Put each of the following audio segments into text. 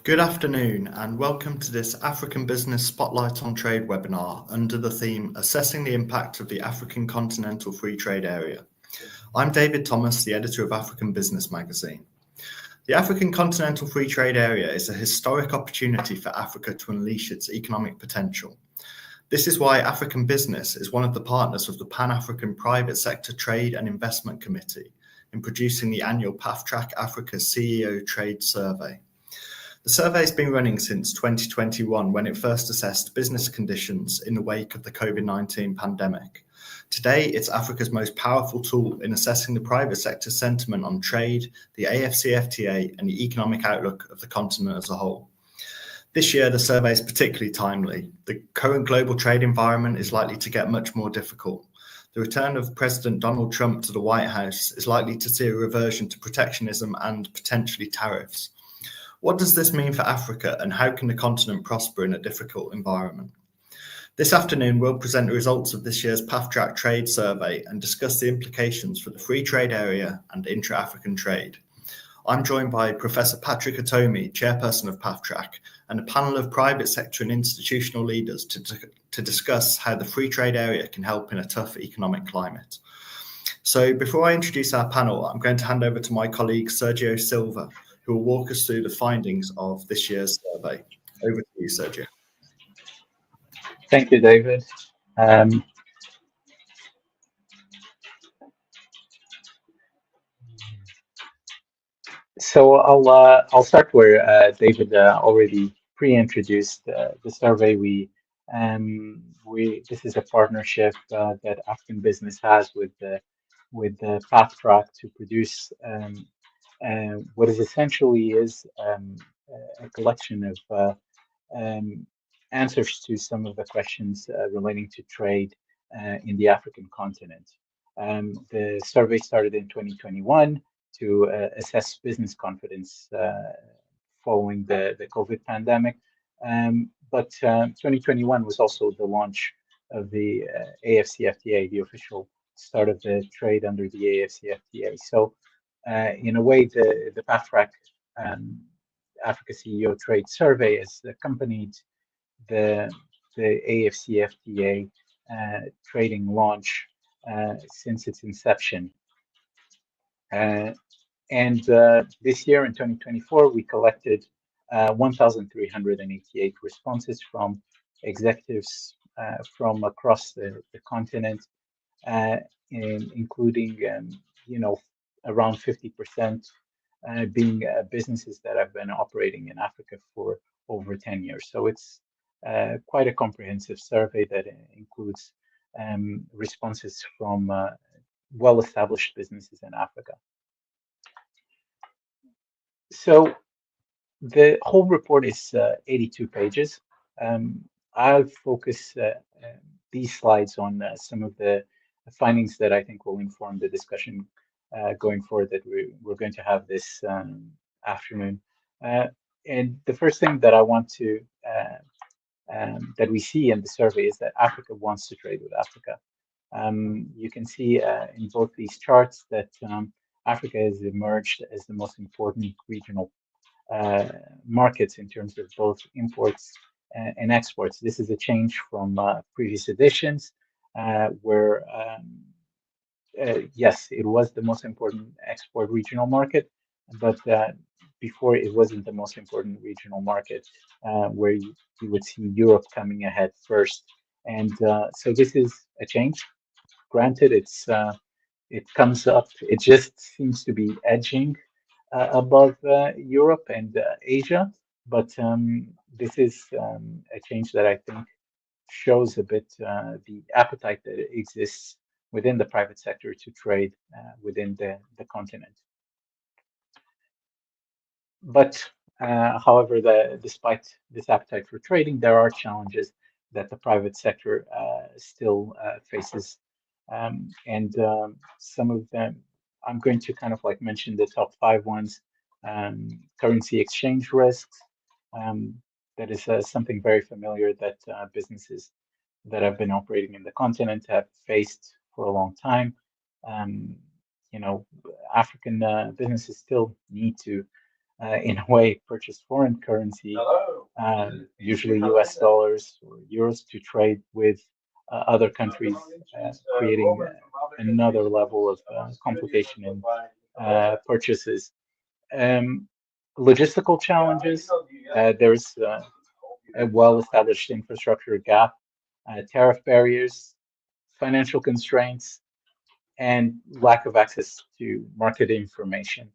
Good afternoon and welcome to this African Business Spotlight on Trade webinar under the theme Assessing the Impact of the African Continental Free Trade Area. I'm David Thomas, the editor of African Business magazine. The African Continental Free Trade Area is a historic opportunity for Africa to unleash its economic potential. This is why African Business is one of the partners of the Pan-African Private Sector Trade and Investment Committee in producing the annual PAFTRAC Africa CEO Trade Survey. The survey has been running since 2021 when it first assessed business conditions in the wake of the COVID-19 pandemic. Today, it's Africa's most powerful tool in assessing the private sector's sentiment on trade, the AfCFTA, and the economic outlook of the continent as a whole. This year, the survey is particularly timely. The current global trade environment is likely to get much more difficult. The return of President Donald Trump to the White House is likely to see a reversion to protectionism and potentially tariffs. What does this mean for Africa, and how can the continent prosper in a difficult environment? This afternoon, we'll present the results of this year's PAFTRAC Trade Survey and discuss the implications for the free trade area and intra-African trade. I'm joined by Professor Patrick Atomi, chairperson of PAFTRAC, and a panel of private sector and institutional leaders to discuss how the free trade area can help in a tough economic climate. So before I introduce our panel, I'm going to hand over to my colleague Sergio Silva, who will walk us through the findings of this year's survey. Over to you, Sergio. Thank you, David. So I'll start where David already pre-introduced the survey. This is a partnership that African Business has with the PAFTRAC to produce what is essentially a collection of answers to some of the questions relating to trade in the African continent. The survey started in 2021 to assess business confidence following the COVID pandemic. But 2021 was also the launch of the AfCFTA, the official start of the trade under the AfCFTA. So in a way, the PAFTRAC Africa CEO Trade Survey has accompanied the AfCFTA trading launch since its inception. And this year in 2024, we collected 1,388 responses from executives from across the continent, including around 50% being businesses that have been operating in Africa for over 10 years. So it's quite a comprehensive survey that includes responses from well-established businesses in Africa. So the whole report is 82 pages. I'll focus these slides on some of the findings that I think will inform the discussion going forward that we're going to have this afternoon. And the first thing that I want to that we see in the survey is that Africa wants to trade with Africa. You can see in both these charts that Africa has emerged as the most important regional markets in terms of both imports and exports. This is a change from previous editions where, yes, it was the most important export regional market, but before it wasn't the most important regional market where you would see Europe coming ahead first. And so this is a change. Granted, it comes up, it just seems to be edging above Europe and Asia, but this is a change that I think shows a bit the appetite that exists within the private sector to trade within the continent. But however, despite this appetite for trading, there are challenges that the private sector still faces. And some of them, I'm going to kind of like mention the top 5 ones. Currency exchange risks. That is something very familiar that businesses that have been operating in the continent have faced for a long time. African businesses still need to in a way, purchase foreign currency, usually US dollars or euros, to trade with other countries, creating another level of complication in purchases. Um, Logistical challenges. There's a well-established infrastructure gap, tariff barriers, financial constraints, and lack of access to market information.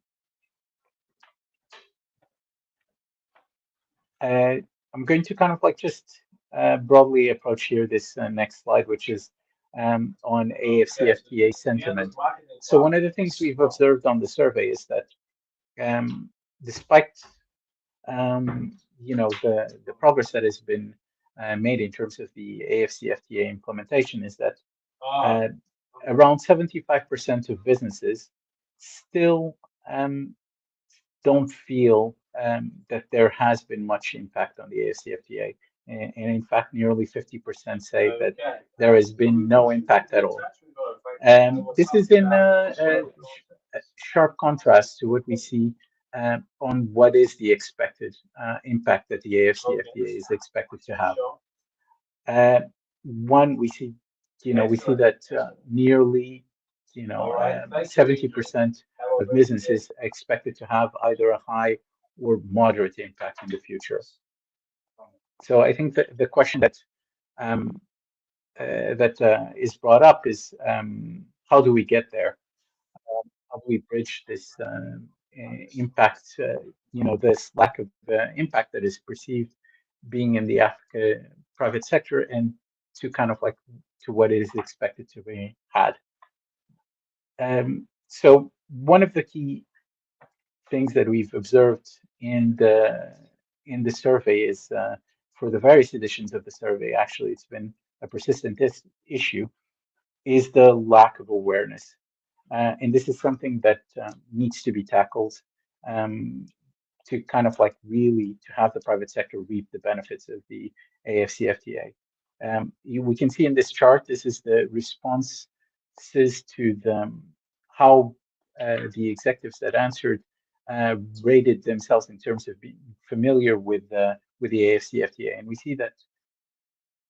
I'm going to kind of like just broadly approach here this next slide, which is on AfCFTA sentiment. So one of the things we've observed on the survey is that despite the progress that has been made in terms of the AfCFTA implementation, is that around 75% of businesses still don't feel that there has been much impact on the AfCFTA. And in fact, nearly 50% say that there has been no impact at all. This is in a sharp contrast to what we see on what is the expected impact that the AfCFTA is expected to have. One, we see that nearly 70% of businesses are expected to have either a high or moderate impact in the future. So I think that the question that is brought up is how do we get there? How do we bridge this impact? This lack of impact that is perceived being in the Africa private sector, and to kind of like to what is expected to be had. So one of the key things that we've observed in the survey is for the various editions of the survey, actually it's been a persistent issue, is the lack of awareness. And this is something that needs to be tackled to kind of like really to have the private sector reap the benefits of the AfCFTA. We can see in this chart, this is the responses to how the executives that answered rated themselves in terms of being familiar with the AfCFTA, and we see that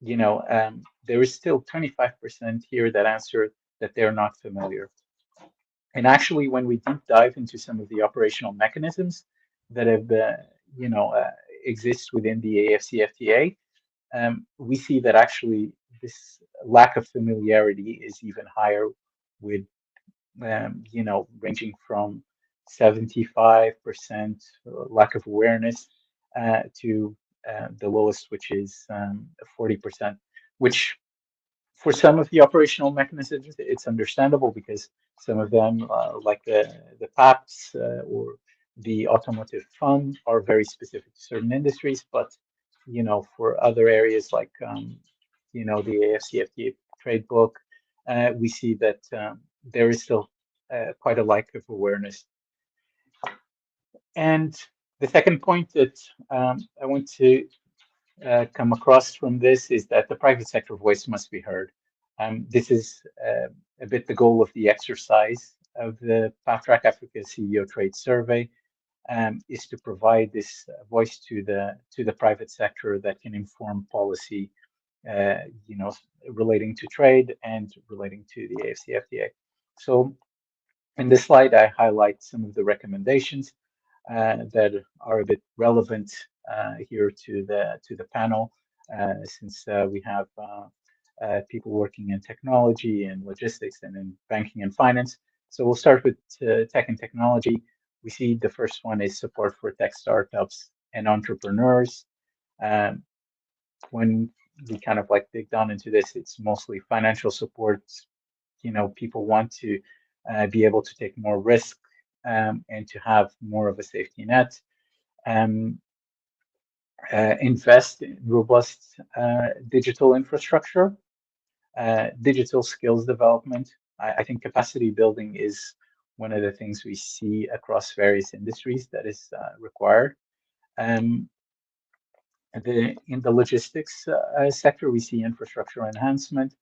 there is still 25% here that answered that they're not familiar. And actually, when we deep dive into some of the operational mechanisms that have exist within the AfCFTA, we see that actually this lack of familiarity is even higher, with ranging from 75% lack of awareness to the lowest, which is 40%, which for some of the operational mechanisms, it's understandable because some of them, like the PAPs or the automotive fund, are very specific to certain industries. But for other areas like the AfCFTA trade book, we see that there is still quite a lack of awareness. And the second point that I want to come across from this is that the private sector voice must be heard. This is a bit the goal of the exercise of the PAFTRAC Africa CEO Trade Survey, is to provide this voice to the private sector that can inform policy, relating to trade and relating to the AfCFTA. So in this slide, I highlight some of the recommendations that are a bit relevant here to the panel, since we have people working in technology and logistics and in banking and finance. So we'll start with tech and technology. We see the first one is support for tech startups and entrepreneurs. When we kind of like dig down into this, it's mostly financial support. People want to be able to take more risk and to have more of a safety net. Invest in robust digital infrastructure, digital skills development. I think capacity building is one of the things we see across various industries that is required. In the logistics sector, we see infrastructure enhancement.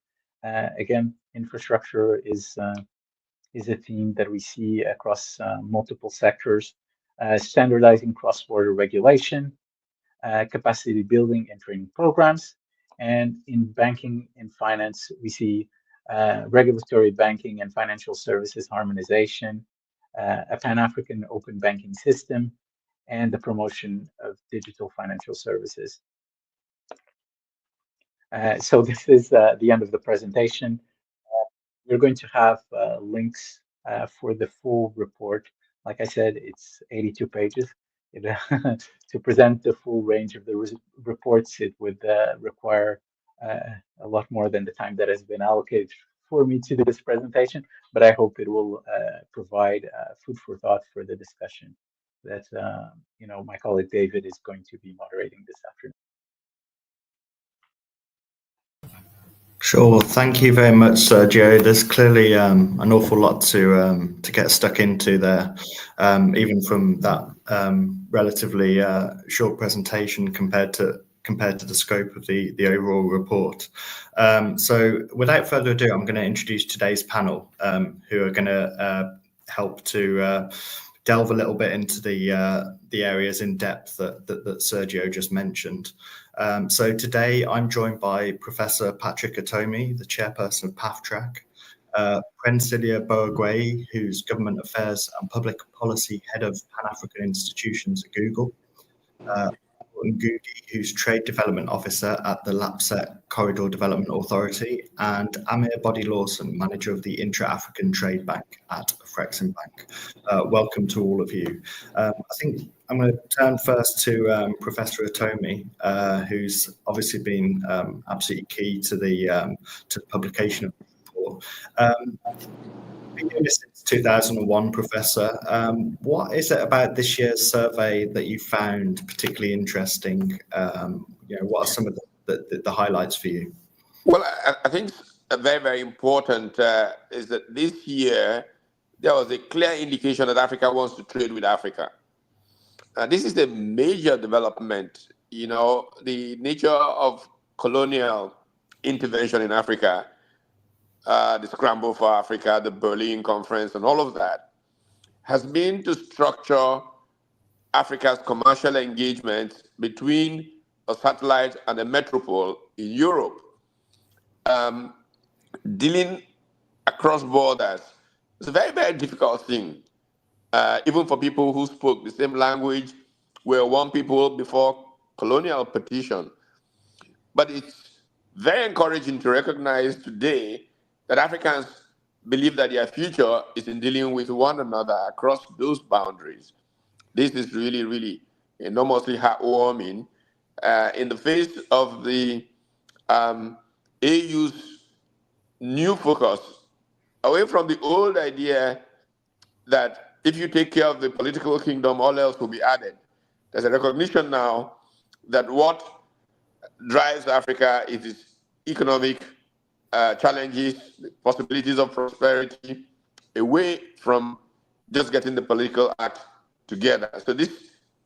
Again, infrastructure is a theme that we see across multiple sectors. standardizing cross-border regulation, capacity building and training programs. And in banking and finance, we see regulatory banking and financial services harmonization, a Pan-African open banking system, and the promotion of digital financial services. So this is the end of the presentation. We're going to have links for the full report. Like I said, it's 82 pages. To present the full range of the reports, it would require a lot more than the time that has been allocated for me to do this presentation, but I hope it will provide food for thought for the discussion that my colleague David is going to be moderating this afternoon. Sure. Thank you very much, Sergio. There's clearly an awful lot to get stuck into there, even from that relatively short presentation compared to the scope of the overall report. So without further ado, I'm going to introduce today's panel, who are going to help to delve a little bit into the areas in depth that Sergio just mentioned. So today I'm joined by Professor Patrick Atomi, the chairperson of PAFTRAC, Prensilia Boagwe, who's Government Affairs and Public Policy Head of Pan-African Institutions at Google, Ngugi, who's Trade Development Officer at the LAPSET Corridor Development Authority, and Amir Body Lawson, Manager of the Intra-African Trade Bank at Frexim Bank. Welcome to all of you. I think I'm going to turn first to Professor Atomi, who's obviously been absolutely key to the publication of the report. Been doing this since 2001, Professor. What is it about this year's survey that you found particularly interesting? What are some of the highlights for you? Well, I think very, very important is that this year there was a clear indication that Africa wants to trade with Africa. This is a major development. The nature of colonial intervention in Africa, the Scramble for Africa, the Berlin Conference, and all of that, has been to structure Africa's commercial engagement between a satellite and a metropole in Europe. Dealing across borders is a very, very difficult thing, even for people who spoke the same language, were one people before colonial partition. But it's very encouraging to recognize today that Africans believe that their future is in dealing with one another across those boundaries. This is really, really enormously heartwarming in the face of the AU's new focus away from the old idea that if you take care of the political kingdom, all else will be added. There's a recognition now that what drives Africa is its economic challenges, the possibilities of prosperity, away from just getting the political act together. So this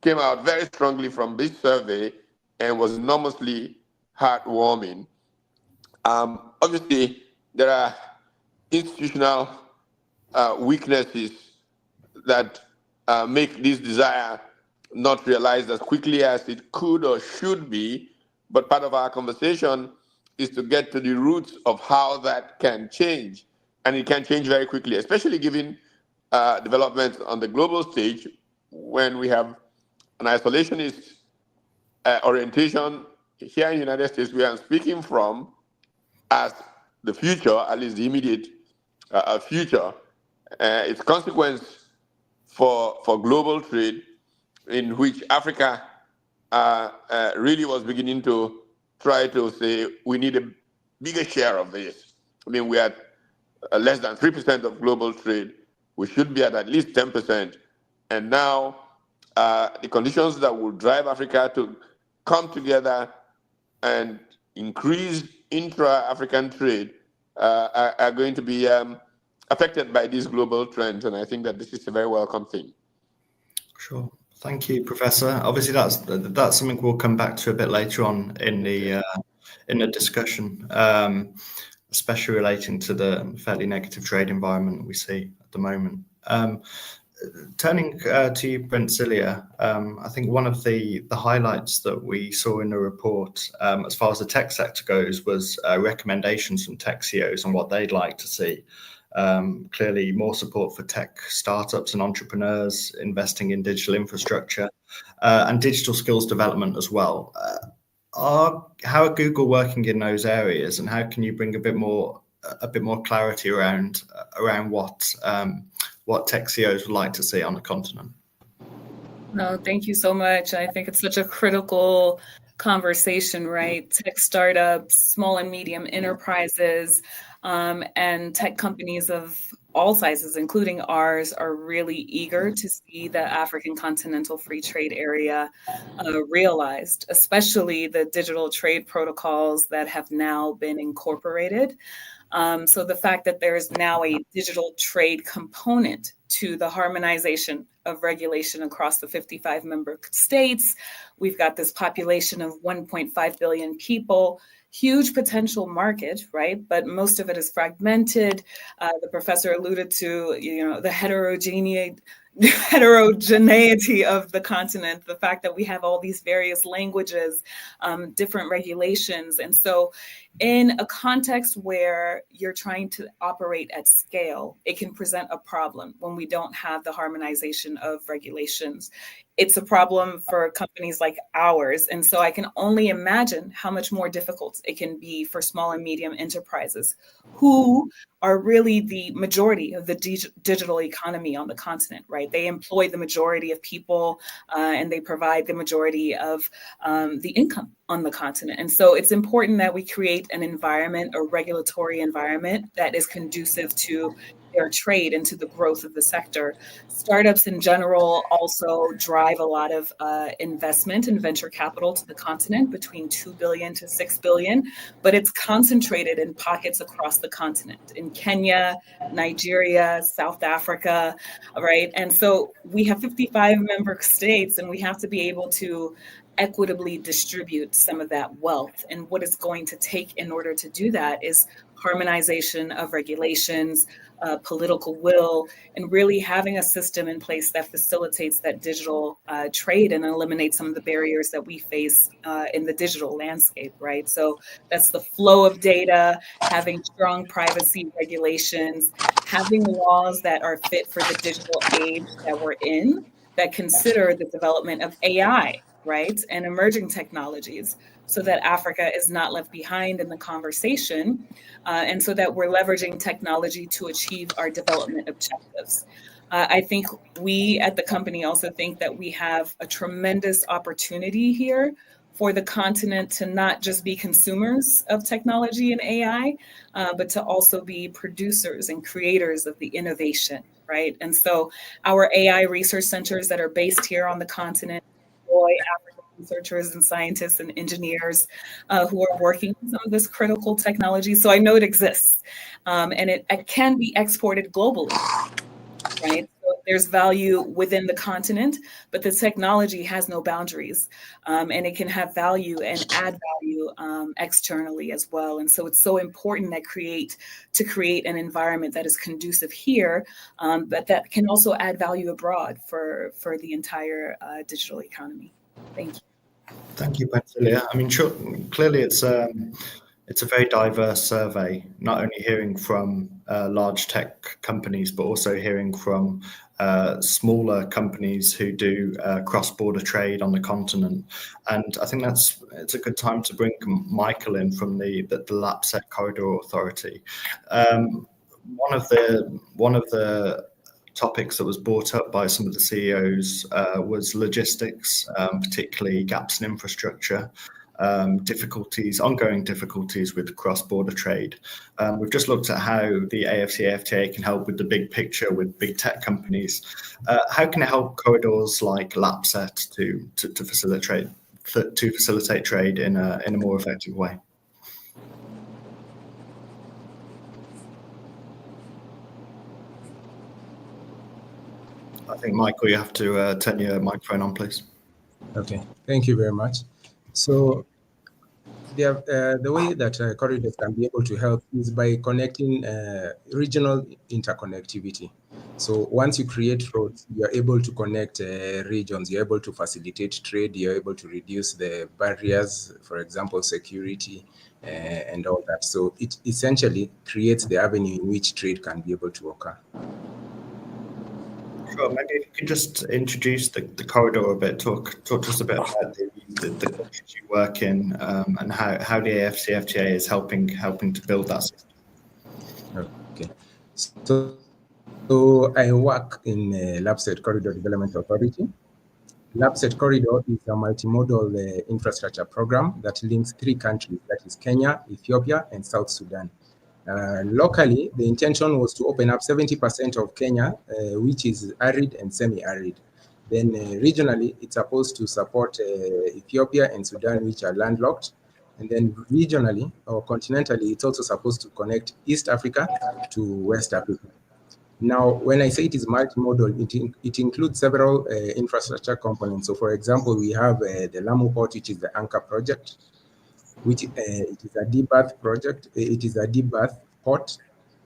came out very strongly from this survey and was enormously heartwarming. Obviously, there are institutional weaknesses that make this desire not realized as quickly as it could or should be, but part of our conversation is to get to the roots of how that can change. And it can change very quickly, especially given developments on the global stage when we have an isolationist orientation here in the United States, where I'm speaking from, as the future, at least the immediate future, its consequence for global trade, in which Africa really was beginning to try to say, we need a bigger share of this. I mean, we are at less than 3% of global trade. We should be at least 10%. And now the conditions that will drive Africa to come together and increase intra-African trade are going to be affected by these global trends. And I think that this is a very welcome thing. Sure. Thank you, Professor. Obviously, that's something we'll come back to a bit later on in the discussion, especially relating to the fairly negative trade environment we see at the moment. turning to you, Brentzilia, I think one of the highlights that we saw in the report, as far as the tech sector goes, was recommendations from tech CEOs on what they'd like to see. Clearly, more support for tech startups and entrepreneurs, investing in digital infrastructure, and digital skills development as well. How are Google working in those areas, and how can you bring a bit more clarity around what tech CEOs would like to see on the continent? No, thank you so much. I think it's such a critical conversation, right? Tech startups, small and medium enterprises, and tech companies of all sizes, including ours, are really eager to see the African Continental Free Trade Area realized, especially the digital trade protocols that have now been incorporated. So the fact that there's now a digital trade component to the harmonization of regulation across the 55 member states. We've got this population of 1.5 billion people, huge potential market, right? But most of it is fragmented. The professor alluded to, the heterogeneity of the continent, the fact that we have all these various languages, different regulations. And so in a context where you're trying to operate at scale, it can present a problem when we don't have the harmonization of regulations. It's a problem for companies like ours. And so I can only imagine how much more difficult it can be for small and medium enterprises who are really the majority of the digital economy on the continent, right? They employ the majority of people and they provide the majority of the income on the continent. And so it's important that we create an environment, a regulatory environment that is conducive to their trade and to the growth of the sector. Startups in general also drive a lot of investment and venture capital to the continent, between 2 billion to 6 billion, but it's concentrated in pockets across the continent, in Kenya, Nigeria, South Africa, right? And so we have 55 member states, and we have to be able to equitably distribute some of that wealth. And what it's going to take in order to do that is harmonization of regulations, political will, and really having a system in place that facilitates that digital trade and eliminates some of the barriers that we face in the digital landscape, right? So that's the flow of data, having strong privacy regulations, having laws that are fit for the digital age that we're in, that consider the development of AI, right, and emerging technologies, so that Africa is not left behind in the conversation, and so that we're leveraging technology to achieve our development objectives. I think we at the company also think that we have a tremendous opportunity here for the continent to not just be consumers of technology and AI, but to also be producers and creators of the innovation, right? And so our AI research centers that are based here on the continent employ African researchers and scientists and engineers who are working on some of this critical technology. So I know it exists, and it can be exported globally, right? So there's value within the continent, but the technology has no boundaries, and it can have value and add value externally as well. And so it's so important that to create an environment that is conducive here, but that can also add value abroad for the entire digital economy. Thank you. Thank you, Brentzilia. I mean, sure, clearly it's a very diverse survey, not only hearing from large tech companies, but also hearing from smaller companies who do cross-border trade on the continent. And I think it's a good time to bring Michael in from the LAPSEC Corridor Authority. One of the topics that was brought up by some of the CEOs was logistics, particularly gaps in infrastructure, ongoing difficulties with cross-border trade. We've just looked at how the AfCFTA can help with the big picture with big tech companies. How can it help corridors like LAPSET to facilitate trade in a more effective way? I think, Michael, you have to turn your microphone on, please. Okay, thank you very much. So the way that corridors can be able to help is by connecting regional interconnectivity. So once you create roads, you're able to connect regions, you're able to facilitate trade, you're able to reduce the barriers, for example, security and all that. So it essentially creates the avenue in which trade can be able to occur. Sure. Maybe if you could just introduce the corridor a bit, talk to us a bit about the countries you work in and how the AfCFTA is helping to build that system. Okay. So I work in LabSet Corridor Development Authority. LabSet Corridor is a multimodal infrastructure program that links 3 countries, that is Kenya, Ethiopia, and South Sudan. Locally, the intention was to open up 70% of Kenya, which is arid and semi-arid. Then regionally, it's supposed to support Ethiopia and Sudan, which are landlocked. And then regionally or continentally, it's also supposed to connect East Africa to West Africa. Now, when I say it is multimodal, it includes several infrastructure components. So, for example, we have the Lamu Port, which is the anchor project, which it is a deep berth project. It is a deep berth port.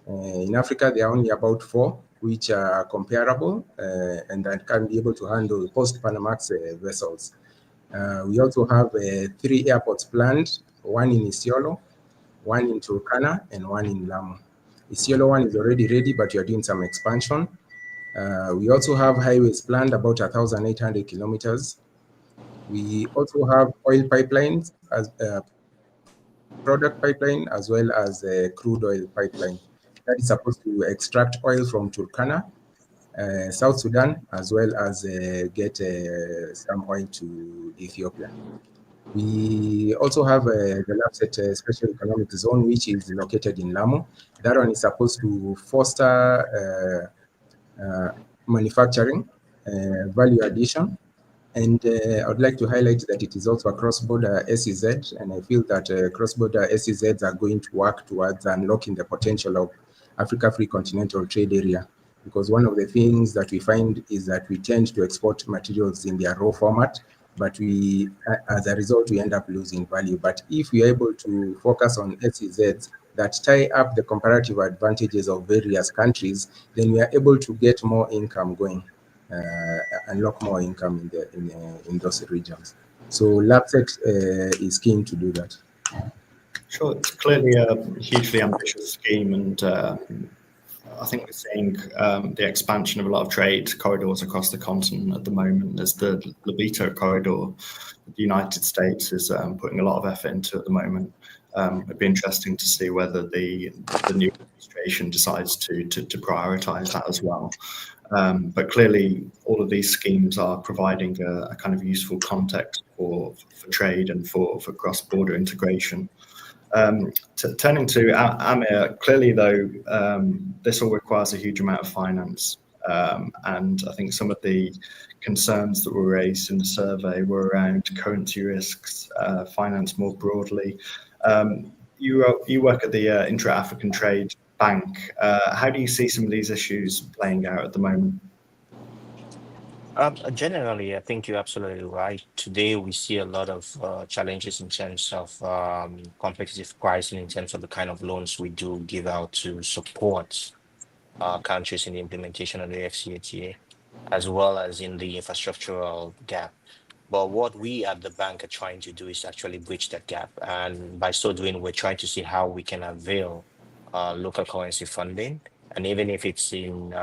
In Africa, there are only about 4 which are comparable and that can be able to handle post-Panamax vessels. We also have 3 airports planned, 1 in Isiolo, 1 in Turkana, and 1 in Lamu. Isiolo one is already ready, but we are doing some expansion. We also have highways planned, about 1,800 kilometers. We also have oil pipelines, as product pipeline, as well as a crude oil pipeline that is supposed to extract oil from Turkana, South Sudan, as well as get some oil to Ethiopia. We also have the LabSet Special Economic Zone, which is located in Lamu. That one is supposed to foster manufacturing, value addition. And I would like to highlight that it is also a cross-border SEZ, and I feel that cross-border SEZs are going to work towards unlocking the potential of Africa Free Continental Trade Area. Because one of the things that we find is that we tend to export materials in their raw format, but we, as a result, we end up losing value. But if we are able to focus on SEZs that tie up the comparative advantages of various countries, then we are able to get more income going, unlock more income in those regions. So LabSet is keen to do that. Sure, it's clearly a hugely ambitious scheme, and I think we're seeing the expansion of a lot of trade corridors across the continent at the moment. There's the Lobito corridor that the United States is putting a lot of effort into at the moment. It'd be interesting to see whether the new administration decides to prioritize that as well. But clearly, all of these schemes are providing a kind of useful context for trade and for cross-border integration. Turning to Amir, clearly though, this all requires a huge amount of finance. And I think some of the concerns that were raised in the survey were around currency risks, finance more broadly. You work at the Intra-African Trade Bank. How do you see some of these issues playing out at the moment? Generally, I think you're absolutely right. Today, we see a lot of challenges in terms of competitive pricing, in terms of the kind of loans we do give out to support countries in the implementation of the AfCFTA, as well as in the infrastructural gap. But what we at the bank are trying to do is actually bridge that gap. And by so doing, we're trying to see how we can avail local currency funding. And even if it's in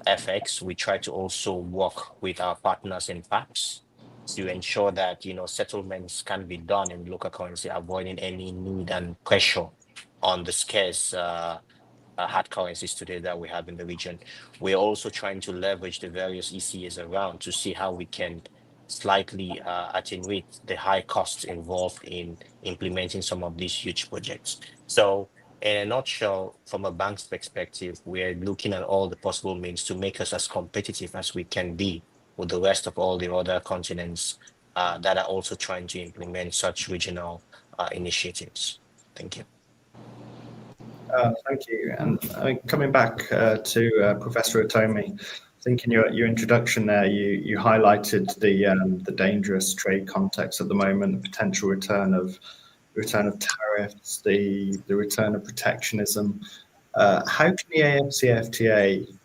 FX, we try to also work with our partners in PAPs to ensure that, you know, settlements can be done in local currency, avoiding any need and pressure on the scarce hard currencies today that we have in the region. We're also trying to leverage the various ECAs around to see how we can slightly attenuate the high costs involved in implementing some of these huge projects. So in a nutshell, from a bank's perspective, we're looking at all the possible means to make us as competitive as we can be with the rest of all the other continents that are also trying to implement such regional initiatives. Thank you. Thank you. And coming back to Professor Otomi, I think in your introduction there, you highlighted the dangerous trade context at the moment, the potential return of tariffs, the return of protectionism. How can the AfCFTA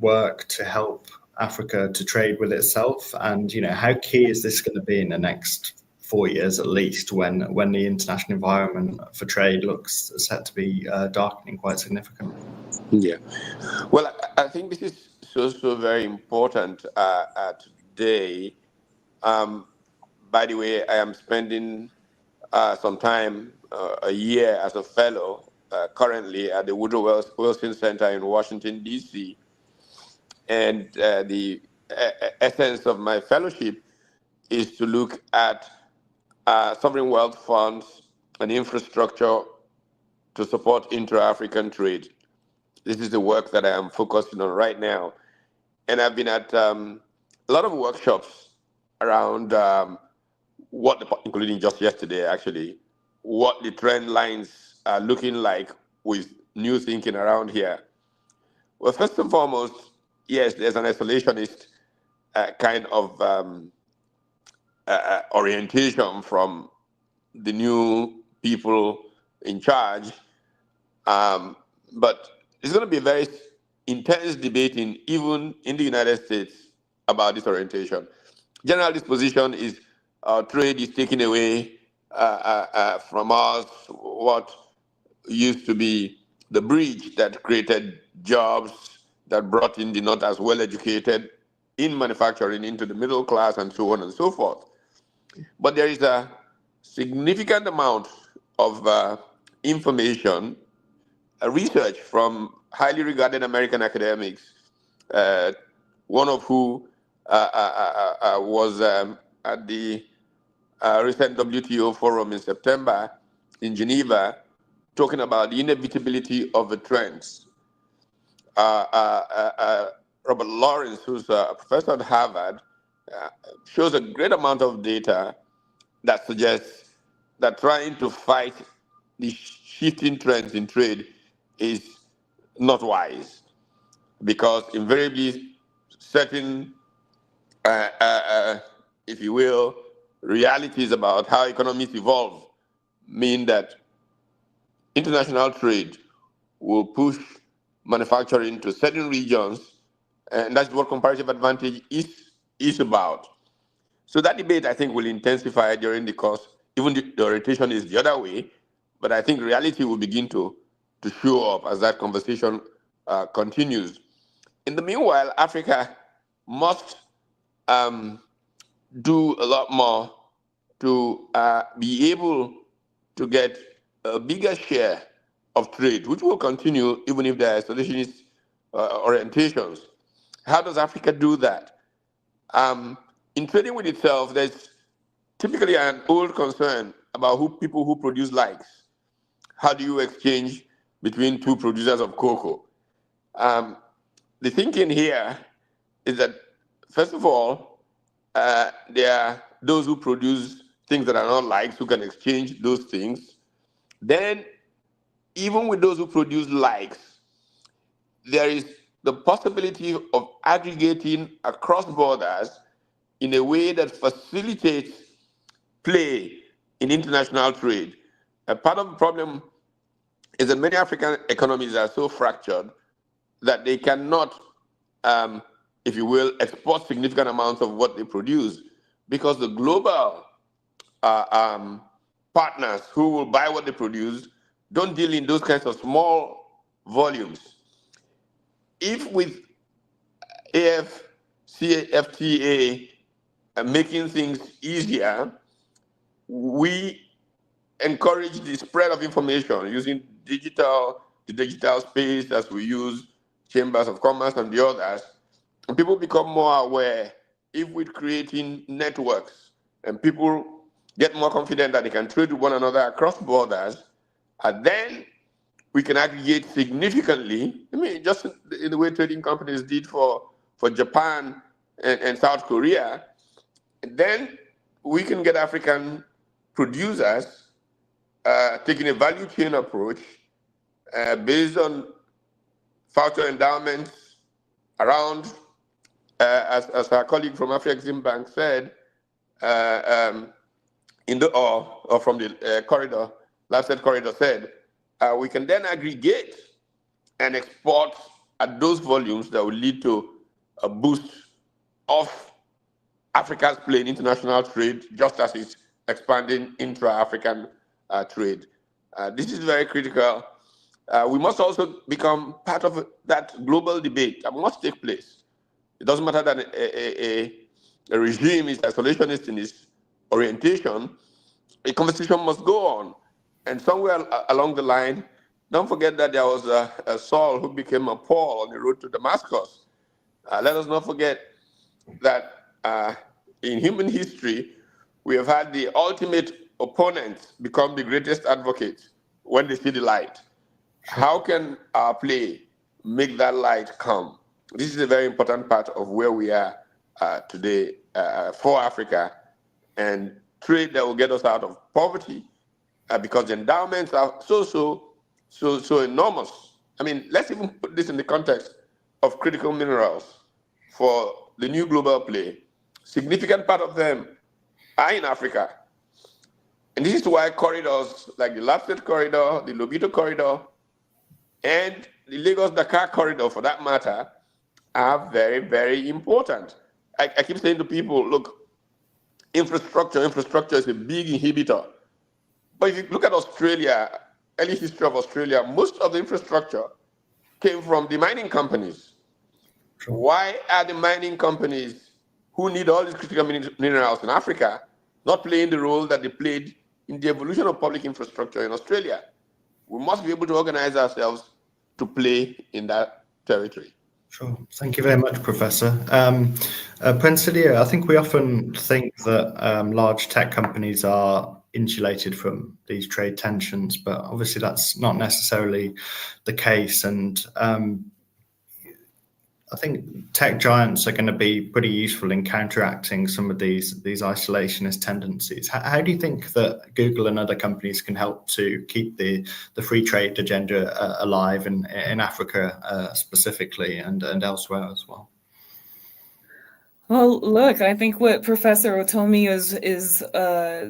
work to help Africa to trade with itself? And, how key is this going to be in the next 4 years at least, when the international environment for trade looks set to be darkening quite significantly? Yeah. Well, I think this is so very important today. By the way, I am spending some time, a year as a fellow, currently at the Woodrow Wilson Center in Washington, D.C. And the essence of my fellowship is to look at sovereign wealth funds and infrastructure to support intra-African trade. This is the work that I am focusing on right now. And I've been at a lot of workshops around including just yesterday, actually, what the trend lines are looking like with new thinking around here. Well, first and foremost, yes, there's an isolationist kind of orientation from the new people in charge. But it's going to be a very intense debate even in the United States about this orientation. General disposition is trade is taking away from us what used to be the bridge that created jobs, that brought in the not as well educated in manufacturing into the middle class, and so on and so forth. But there is a significant amount of information, research from highly regarded American academics, one of who was at the recent WTO forum in September in Geneva, talking about the inevitability of the trends. Robert Lawrence, who's a professor at Harvard, shows a great amount of data that suggests that trying to fight the shifting trends in trade is not wise, because invariably certain, if you will, realities about how economies evolve mean that international trade will push manufacturing to certain regions, and that's what comparative advantage is about. So that debate, I think, will intensify during the course. Even the orientation is the other way, but I think reality will begin to show up as that conversation continues. In the meanwhile, Africa must do a lot more to be able to get a bigger share of trade, which will continue even if there are isolationist orientations. How does Africa do that? In trading with itself, there's typically an old concern about people who produce likes. How do you exchange between two producers of cocoa? The thinking here is that, first of all, there are those who produce things that are not likes who can exchange those things. Then, even with those who produce likes, there is the possibility of aggregating across borders in a way that facilitates play in international trade. A part of the problem is that many African economies are so fractured that they cannot, if you will, export significant amounts of what they produce, because the global partners who will buy what they produce don't deal in those kinds of small volumes. If with AfCFTA making things easier, we encourage the spread of information using the digital space as we use chambers of commerce and the others, and people become more aware. If we're creating networks and people get more confident that they can trade with one another across borders, and then we can aggregate significantly. I mean, just in the way trading companies did for Japan and South Korea, and then we can get African producers taking a value chain approach based on factor endowments around, as our colleague from AfriExim Bank said, or from the corridor, last said corridor said, we can then aggregate and export at those volumes that will lead to a boost of Africa's play in international trade, just as it's expanding intra-African trade. This is very critical. We must also become part of that global debate that must take place. It doesn't matter that a regime is isolationist in its orientation. A conversation must go on. And somewhere along the line, don't forget that there was a Saul who became a Paul on the road to Damascus. Let us not forget that in human history, we have had the ultimate opponents become the greatest advocates when they see the light. How can our play make that light come? This is a very important part of where we are today for Africa, and trade that will get us out of poverty, because the endowments are so enormous. I mean, let's even put this in the context of critical minerals for the new global play. Significant part of them are in Africa. And this is why corridors like the Lapsed Corridor, the Lobito Corridor, and the Lagos-Dakar Corridor, for that matter, are very, very important. I keep saying to people, look, infrastructure is a big inhibitor. But if you look at Australia, early history of Australia, most of the infrastructure came from the mining companies. Sure. Why are the mining companies who need all these critical minerals in Africa not playing the role that they played in the evolution of public infrastructure in Australia? We must be able to organize ourselves to play in that territory. Sure. Thank you very much, Professor. Prince Sidia, I think we often think that large tech companies are insulated from these trade tensions, but obviously that's not necessarily the case. And I think tech giants are going to be pretty useful in counteracting some of these isolationist tendencies. How do you think that Google and other companies can help to keep the free trade agenda alive in Africa specifically and elsewhere as well? Well, look, I think what Professor Otomi is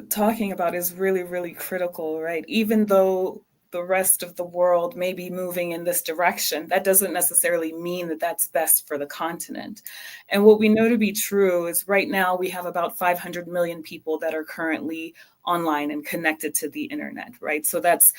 talking about is really, really critical, right? Even though the rest of the world may be moving in this direction, that doesn't necessarily mean that that's best for the continent. And what we know to be true is right now we have about 500 million people that are currently online and connected to the internet, right? So that's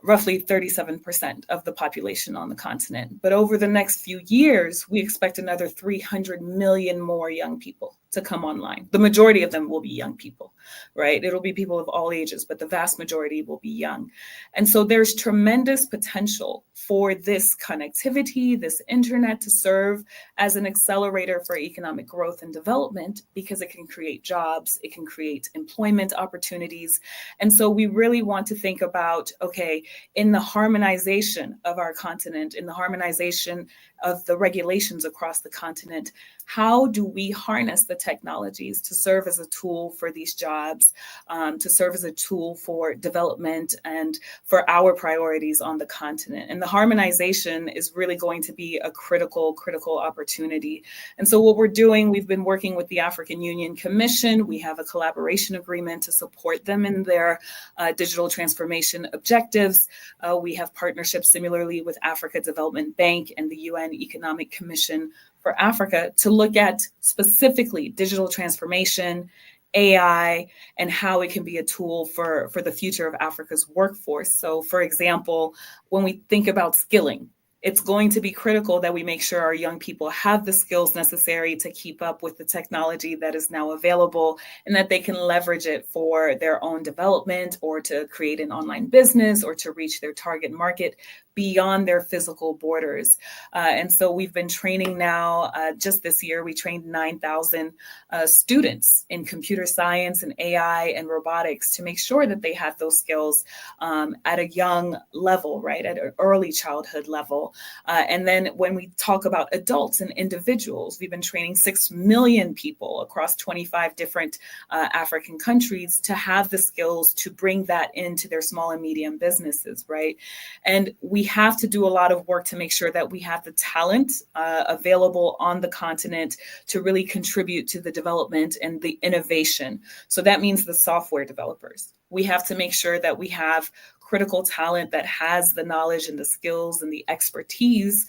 roughly 37% of the population on the continent. But over the next few years, we expect another 300 million more young people to come online. The majority of them will be young people, right? It'll be people of all ages, but the vast majority will be young. And so there's tremendous potential for this connectivity, this internet to serve as an accelerator for economic growth and development, because it can create jobs, it can create employment opportunities. And so we really want to think about, okay, in the harmonization of our continent, in the harmonization of the regulations across the continent, how do we harness the technologies to serve as a tool for these jobs, to serve as a tool for development and for our priorities on the continent? And the harmonization is really going to be a critical opportunity. And so what we're doing, we've been working with the African Union Commission. We have a collaboration agreement to support them in their digital transformation objectives. We have partnerships similarly with Africa Development Bank and the UN Economic Commission for Africa to look at specifically digital transformation, AI, and how it can be a tool for the future of Africa's workforce. So, for example, when we think about skilling, it's going to be critical that we make sure our young people have the skills necessary to keep up with the technology that is now available, and that they can leverage it for their own development or to create an online business or to reach their target market beyond their physical borders. And so we've been training now, just this year, we trained 9,000 students in computer science and AI and robotics to make sure that they have those skills at a young level, right, at an early childhood level. And then when we talk about adults and individuals, we've been training 6 million people across 25 different African countries to have the skills to bring that into their small and medium businesses, right? And we have to do a lot of work to make sure that we have the talent available on the continent to really contribute to the development and the innovation. So that means the software developers. We have to make sure that we have critical talent that has the knowledge and the skills and the expertise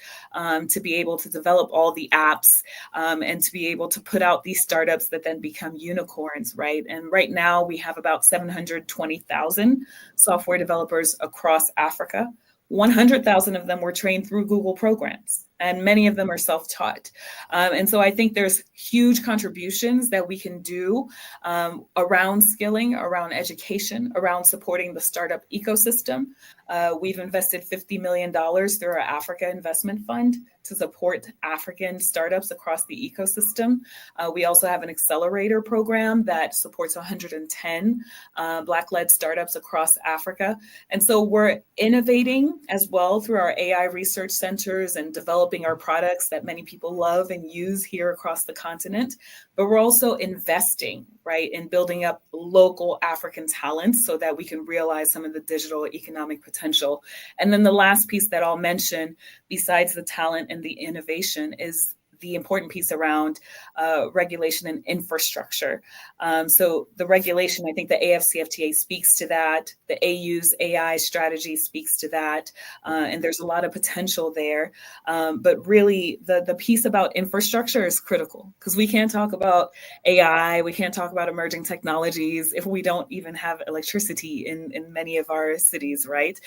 to be able to develop all the apps and to be able to put out these startups that then become unicorns, right? And right now we have about 720,000 software developers across Africa. 100,000 of them were trained through Google programs, and many of them are self-taught. And so I think there's huge contributions that we can do around skilling, around education, around supporting the startup ecosystem. We've invested $50 million through our Africa Investment Fund to support African startups across the ecosystem. We also have an accelerator program that supports 110 Black-led startups across Africa. And so we're innovating as well through our AI research centers and developing our products that many people love and use here across the continent. But we're also investing, right, in building up local African talents so that we can realize some of the digital economic potential. And then the last piece that I'll mention, besides the talent and the innovation, is the important piece around regulation and infrastructure. So the regulation, I think the AfCFTA speaks to that. The AU's AI strategy speaks to that. And there's a lot of potential there. But really, the piece about infrastructure is critical, because we can't talk about AI, we can't talk about emerging technologies if we don't even have electricity in many of our cities, right?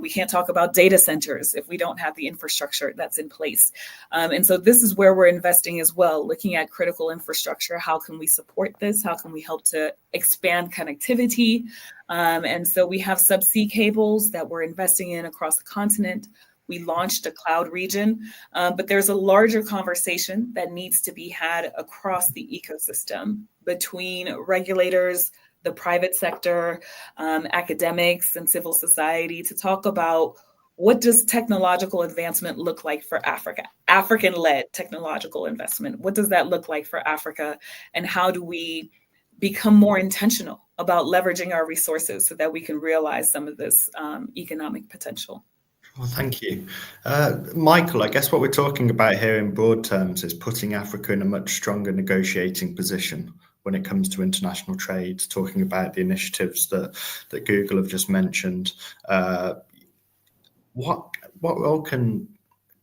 We can't talk about data centers if we don't have the infrastructure that's in place. And so this is where we're investing as well, looking at critical infrastructure. How can we support this? How can we help to expand connectivity? And so we have subsea cables that we're investing in across the continent. We launched a cloud region, but there's a larger conversation that needs to be had across the ecosystem between regulators, the private sector, academics, and civil society to talk about what does technological advancement look like for Africa? African-led technological investment. What does that look like for Africa? And how do we become more intentional about leveraging our resources so that we can realize some of this economic potential? Well, thank you. Michael, I guess what we're talking about here in broad terms is putting Africa in a much stronger negotiating position when it comes to international trade, talking about the initiatives that Google have just mentioned. What role can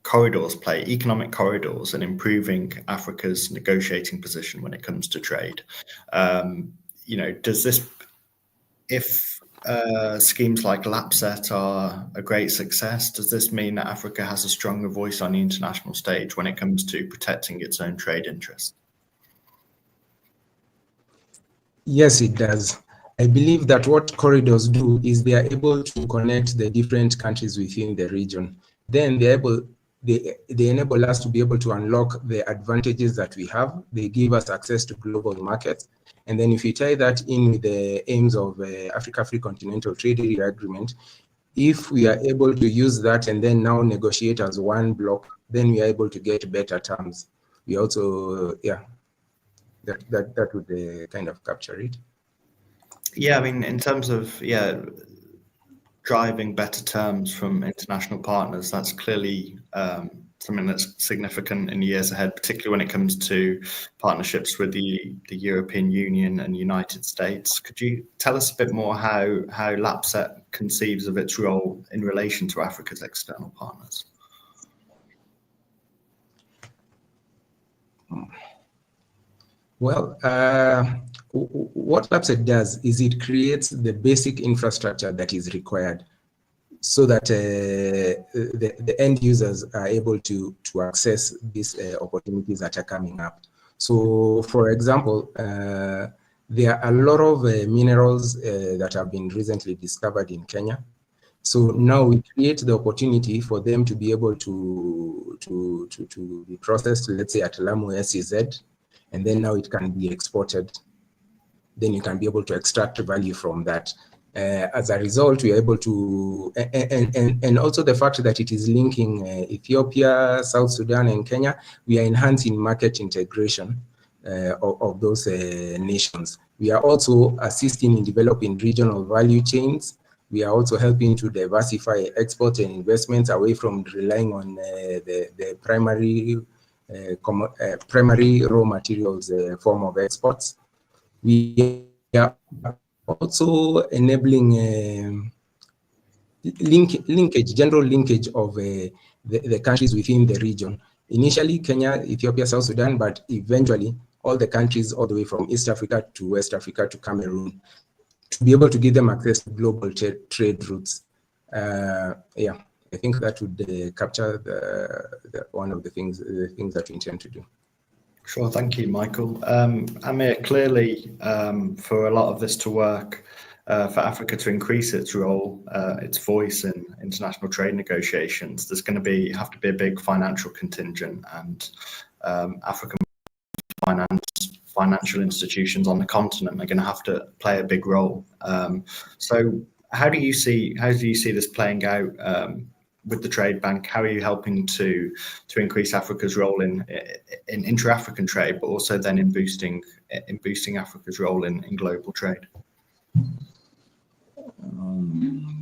corridors play, economic corridors, in improving Africa's negotiating position when it comes to trade? Does this, if schemes like LAPSET are a great success, does this mean that Africa has a stronger voice on the international stage when it comes to protecting its own trade interests? Yes, it does. I believe that what corridors do is they are able to connect the different countries within the region. Then they enable us to be able to unlock the advantages that we have. They give us access to global markets. And then if you tie that in with the aims of Africa Free Continental Trade Area Agreement, if we are able to use that and then now negotiate as one block, then we are able to get better terms. We also, that would kind of capture it. Yeah, I mean, in terms of, driving better terms from international partners, that's clearly something that's significant in the years ahead, particularly when it comes to partnerships with the European Union and United States. Could you tell us a bit more how LAPSET conceives of its role in relation to Africa's external partners? Well, what LAPSET does is it creates the basic infrastructure that is required so that the end users are able to access these opportunities that are coming up. So, for example, there are a lot of minerals that have been recently discovered in Kenya. So now we create the opportunity for them to be able to be processed, let's say at Lamu SEZ, and then now it can be exported. Then you can be able to extract value from that. As a result, we are able to, and also the fact that it is linking Ethiopia, South Sudan, and Kenya, we are enhancing market integration of those nations. We are also assisting in developing regional value chains. We are also helping to diversify export and investments away from relying on the primary raw materials form of exports. We are also enabling general linkage of the countries within the region. Initially, Kenya, Ethiopia, South Sudan, but eventually all the countries all the way from East Africa to West Africa to Cameroon, to be able to give them access to global trade routes. Yeah, I think that would capture one of the things that we intend to do. Sure, thank you, Michael. Amir, clearly, for a lot of this to work, for Africa to increase its role, its voice in international trade negotiations, there's going to have to be a big financial contingent, and African financial institutions on the continent are going to have to play a big role. So, how do you see this playing out with the Trade Bank? How are you helping to increase Africa's role in intra-African trade, but also then in boosting Africa's role in global trade?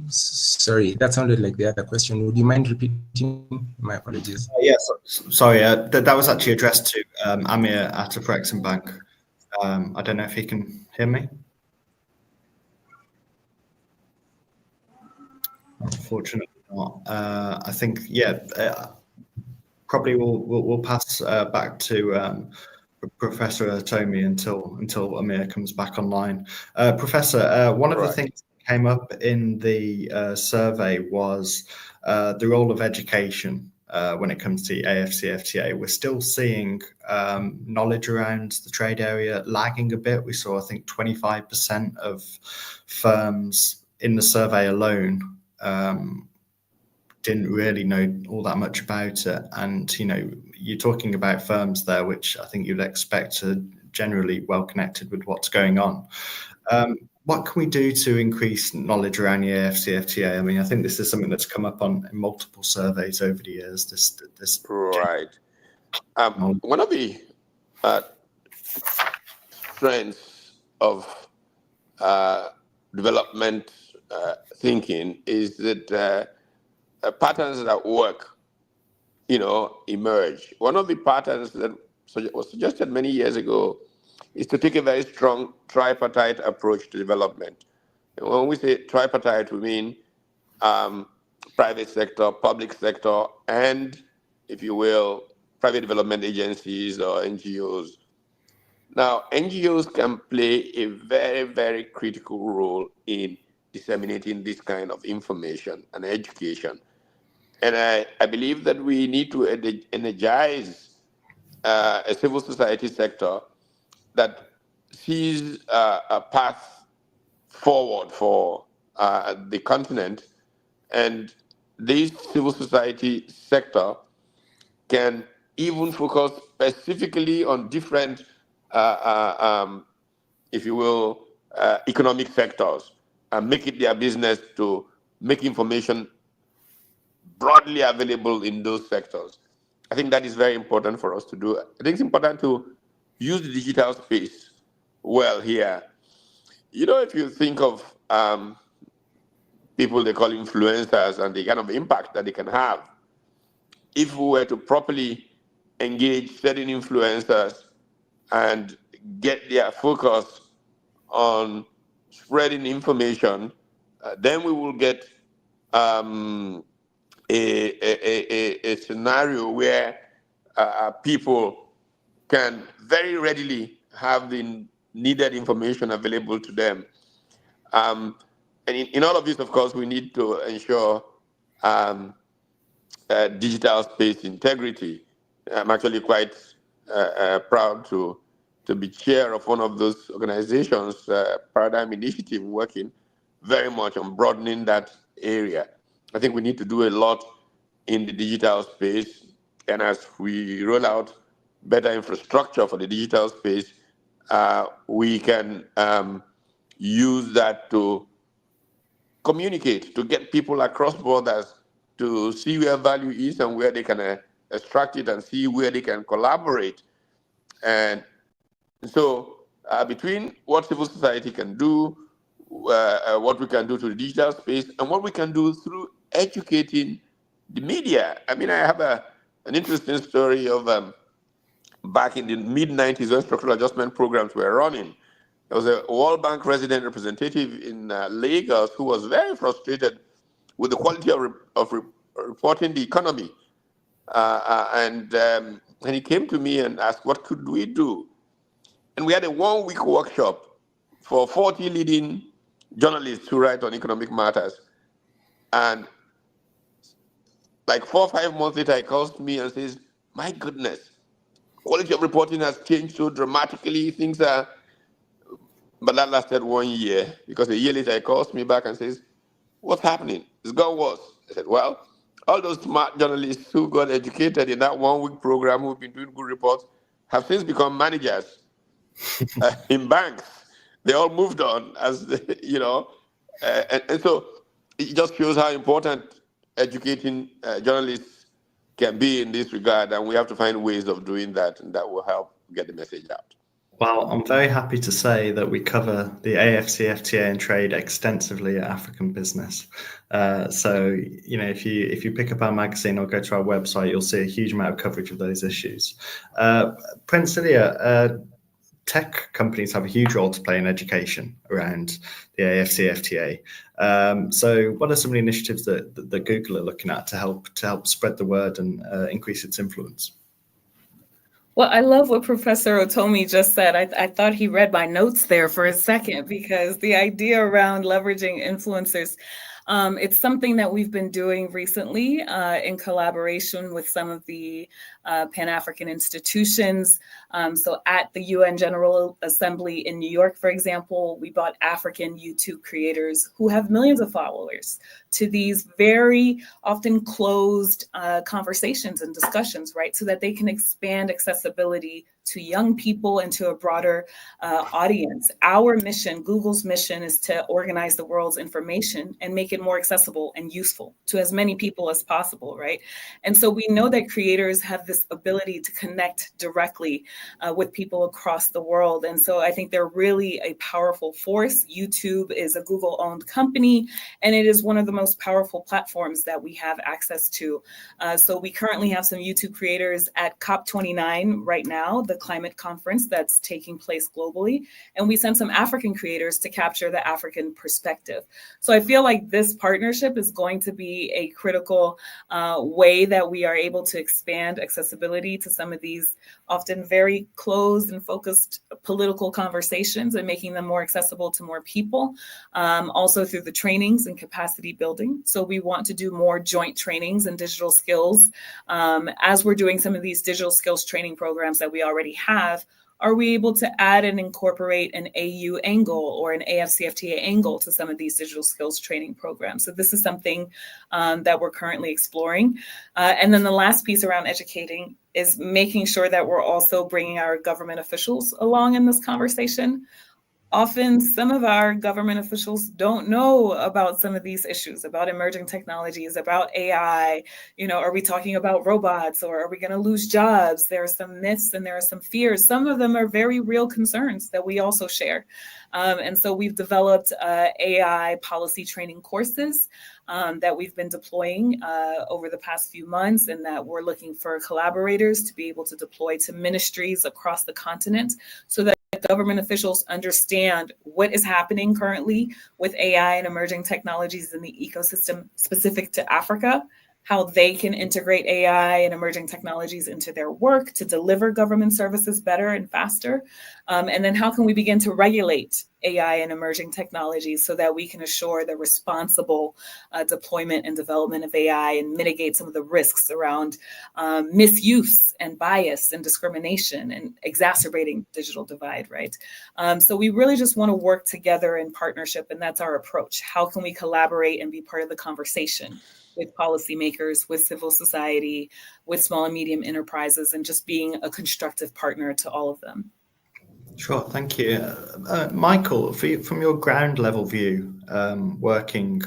Sorry, that sounded like the other question. Would you mind repeating? My apologies. Yes, sorry. That was actually addressed to Amir at AfCFTA Bank. I don't know if he can hear me. Unfortunately not. I think, probably we'll pass back to Professor Tomi until Amir comes back online. Professor, one of the things that came up in the survey was the role of education when it comes to AfCFTA. We're still seeing knowledge around the trade area lagging a bit. We saw, I think, 25% of firms in the survey alone didn't really know all that much about it. And, you're talking about firms there, which I think you'd expect are generally well connected with what's going on. What can we do to increase knowledge around the AfCFTA? I mean, I think this is something that's come up in multiple surveys over the years. This right. One of the strengths of development thinking is that patterns that work, emerge. One of the patterns that was suggested many years ago is to take a very strong tripartite approach to development. And when we say tripartite, we mean private sector, public sector, and, if you will, private development agencies or NGOs. Now, NGOs can play a very, very critical role in disseminating this kind of information and education. And I believe that we need to energize a civil society sector that sees a path forward for the continent, and this civil society sector can even focus specifically on different, if you will, economic sectors, and make it their business to make information broadly available in those sectors. I think that is very important for us to do. I think it's important to use the digital space well here. If you think of people they call influencers and the kind of impact that they can have, if we were to properly engage certain influencers and get their focus on spreading information, then we will get a scenario where people can very readily have the needed information available to them. And in all of this, of course, we need to ensure digital space integrity. I'm actually quite proud to be chair of one of those organizations, Paradigm Initiative, working very much on broadening that area. I think we need to do a lot in the digital space, and as we roll out better infrastructure for the digital space, we can use that to communicate, to get people across borders to see where value is and where they can extract it, and see where they can collaborate. And so between what civil society can do, what we can do to the digital space, and what we can do through educating the media. I mean, I have an interesting story of back in the mid-90s when structural adjustment programs were running. There was a World Bank resident representative in Lagos who was very frustrated with the quality of reporting the economy. And he came to me and asked, what could we do? And we had a 1-week workshop for 40 leading journalists who write on economic matters. And like 4 or 5 months later, he calls me and says, my goodness, quality of reporting has changed so dramatically. Things are, but that lasted 1 year, because a year later he calls me back and says, what's happening? It's gone worse. I said, well, all those smart journalists who got educated in that 1-week program, who've been doing good reports, have since become managers in banks. They all moved on, as and so it just shows how important educating journalists can be in this regard, and we have to find ways of doing that, and that will help get the message out. Well, I'm very happy to say that we cover the AfCFTA and trade extensively at African Business. So, if you pick up our magazine or go to our website, you'll see a huge amount of coverage of those issues. Prince Ilya, tech companies have a huge role to play in education around the AfCFTA. So what are some of the initiatives that Google are looking at to help spread the word and increase its influence? Well, I love what Professor Otomi just said. I thought he read my notes there for a second, because the idea around leveraging influencers, it's something that we've been doing recently in collaboration with some of the Pan-African institutions. So at the UN General Assembly in New York, for example, we brought African YouTube creators who have millions of followers to these very often closed conversations and discussions, right? So that they can expand accessibility to young people and to a broader audience. Our mission, Google's mission, is to organize the world's information and make it more accessible and useful to as many people as possible, right? And so we know that creators have this ability to connect directly with people across the world. And so I think they're really a powerful force. YouTube is a Google-owned company, and it is one of the most powerful platforms that we have access to. So we currently have some YouTube creators at COP29 right now, the climate conference that's taking place globally. And we sent some African creators to capture the African perspective. So I feel like this partnership is going to be a critical way that we are able to expand accessibility to some of these often very closed and focused political conversations, and making them more accessible to more people, also through the trainings and capacity building. So we want to do more joint trainings and digital skills. As we're doing some of these digital skills training programs that we already have, are we able to add and incorporate an AU angle or an AfCFTA angle to some of these digital skills training programs? So this is something that we're currently exploring. And then the last piece around educating is making sure that we're also bringing our government officials along in this conversation. Often some of our government officials don't know about some of these issues, about emerging technologies, about AI. Are we talking about robots, or are we going to lose jobs? There are some myths and there are some fears. Some of them are very real concerns that we also share. And so we've developed AI policy training courses that we've been deploying over the past few months, and that we're looking for collaborators to be able to deploy to ministries across the continent, so that government officials understand what is happening currently with AI and emerging technologies in the ecosystem specific to Africa, how they can integrate AI and emerging technologies into their work to deliver government services better and faster. And then how can we begin to regulate AI and emerging technologies so that we can assure the responsible deployment and development of AI, and mitigate some of the risks around misuse and bias and discrimination and exacerbating digital divide, right? So we really just want to work together in partnership, and that's our approach. How can we collaborate and be part of the conversation with policymakers, with civil society, with small and medium enterprises, and just being a constructive partner to all of them? Sure, thank you. Michael, from your ground level view, working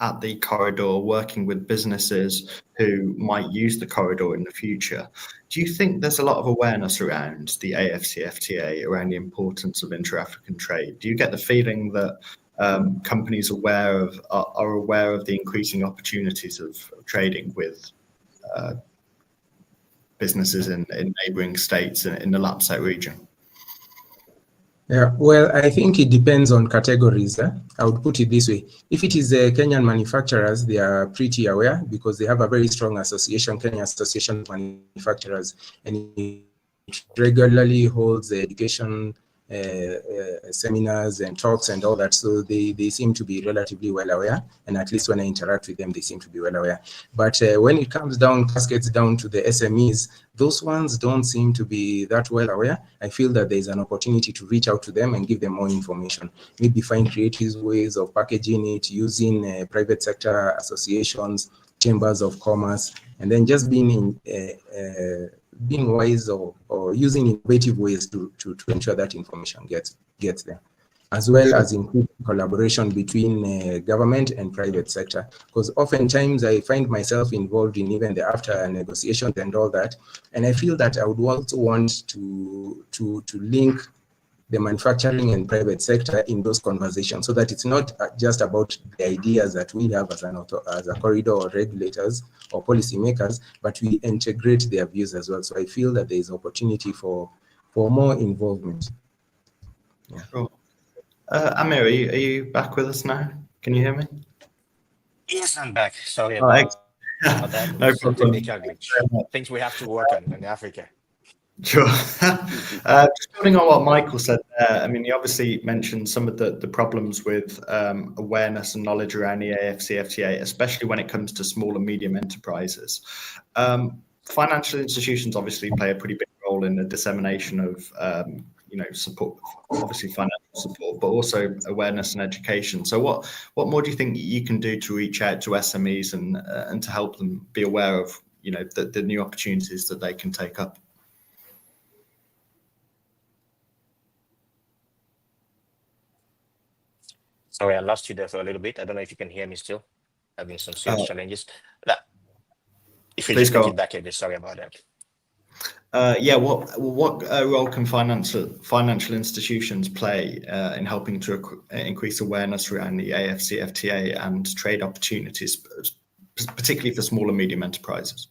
at the corridor, working with businesses who might use the corridor in the future, do you think there's a lot of awareness around the AfCFTA, around the importance of inter-African trade? Do you get the feeling that companies are aware of the increasing opportunities of trading with businesses in neighbouring states in the LAPSEC region? Yeah, well, I think it depends on categories. I would put it this way. If it is Kenyan manufacturers, they are pretty aware because they have a very strong association, Kenya Association of Manufacturers, and it regularly holds education seminars and talks and all that. So they seem to be relatively well aware. And at least when I interact with them, they seem to be well aware. But when it comes down, cascades down to the SMEs, those ones don't seem to be that well aware. I feel that there's an opportunity to reach out to them and give them more information. Maybe find creative ways of packaging it, using private sector associations, chambers of commerce, and then just being wise or using innovative ways to ensure that information gets there, as well as increase collaboration between government and private sector. Because oftentimes I find myself involved in even the after negotiations and all that, and I feel that I would also want to link the manufacturing and private sector in those conversations, so that it's not just about the ideas that we have as a corridor or regulators or policymakers, but we integrate their views as well. So I feel that there is opportunity for more involvement. Yeah. Sure. Amir, are you back with us now? Can you hear me? Yes, I'm back. Sorry about that. No Some problem. technical glitch. Things we have to work on in Africa. Sure. Just building on what Michael said there, I mean, he obviously mentioned some of the problems with awareness and knowledge around the AfCFTA, especially when it comes to small and medium enterprises. Financial institutions obviously play a pretty big role in the dissemination of support, obviously financial support, but also awareness and education. So what more do you think you can do to reach out to SMEs and to help them be aware of the new opportunities that they can take up? Sorry, I lost you there for a little bit. I don't know if you can hear me still. Having some serious challenges. If you just repeat back a bit, sorry about that. What role can financial institutions play in helping to increase awareness around the AfCFTA and trade opportunities, particularly for small and medium enterprises?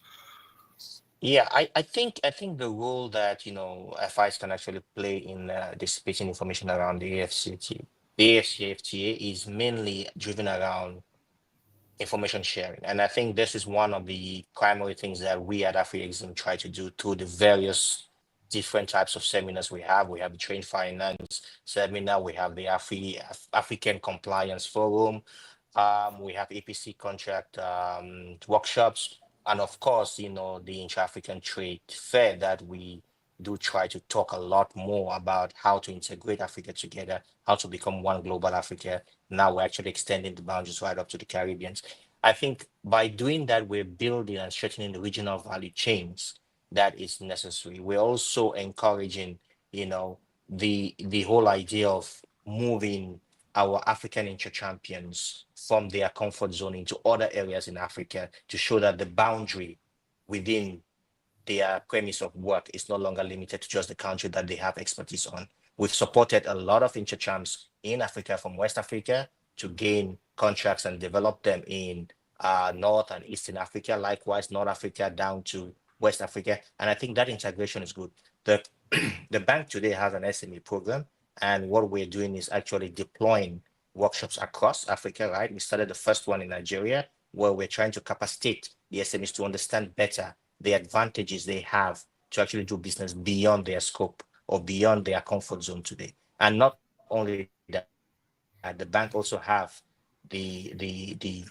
Yeah, I think the role that FIs can actually play in dissipating information around the AfCFTA is mainly driven around information sharing, and I think this is one of the primary things that we at AfriExim try to do through the various different types of seminars we have. We have the Trade Finance seminar, we have the African Compliance Forum, we have APC contract workshops, and of course, the Intra-African Trade Fair that we do try to talk a lot more about how to integrate Africa together, how to become one global Africa. Now we're actually extending the boundaries right up to the Caribbean. I think by doing that, we're building and strengthening the regional value chains that is necessary. We're also encouraging, the whole idea of moving our African inter-champions from their comfort zone into other areas in Africa to show that the boundary within their premise of work is no longer limited to just the country that they have expertise on. We've supported a lot of inter-champs in Africa from West Africa to gain contracts and develop them in North and Eastern Africa, likewise North Africa down to West Africa. And I think that integration is good. The bank today has an SME program, and what we're doing is actually deploying workshops across Africa, right? We started the first one in Nigeria, where we're trying to capacitate the SMEs to understand better the advantages they have to actually do business beyond their scope or beyond their comfort zone today. And not only that, the bank also have the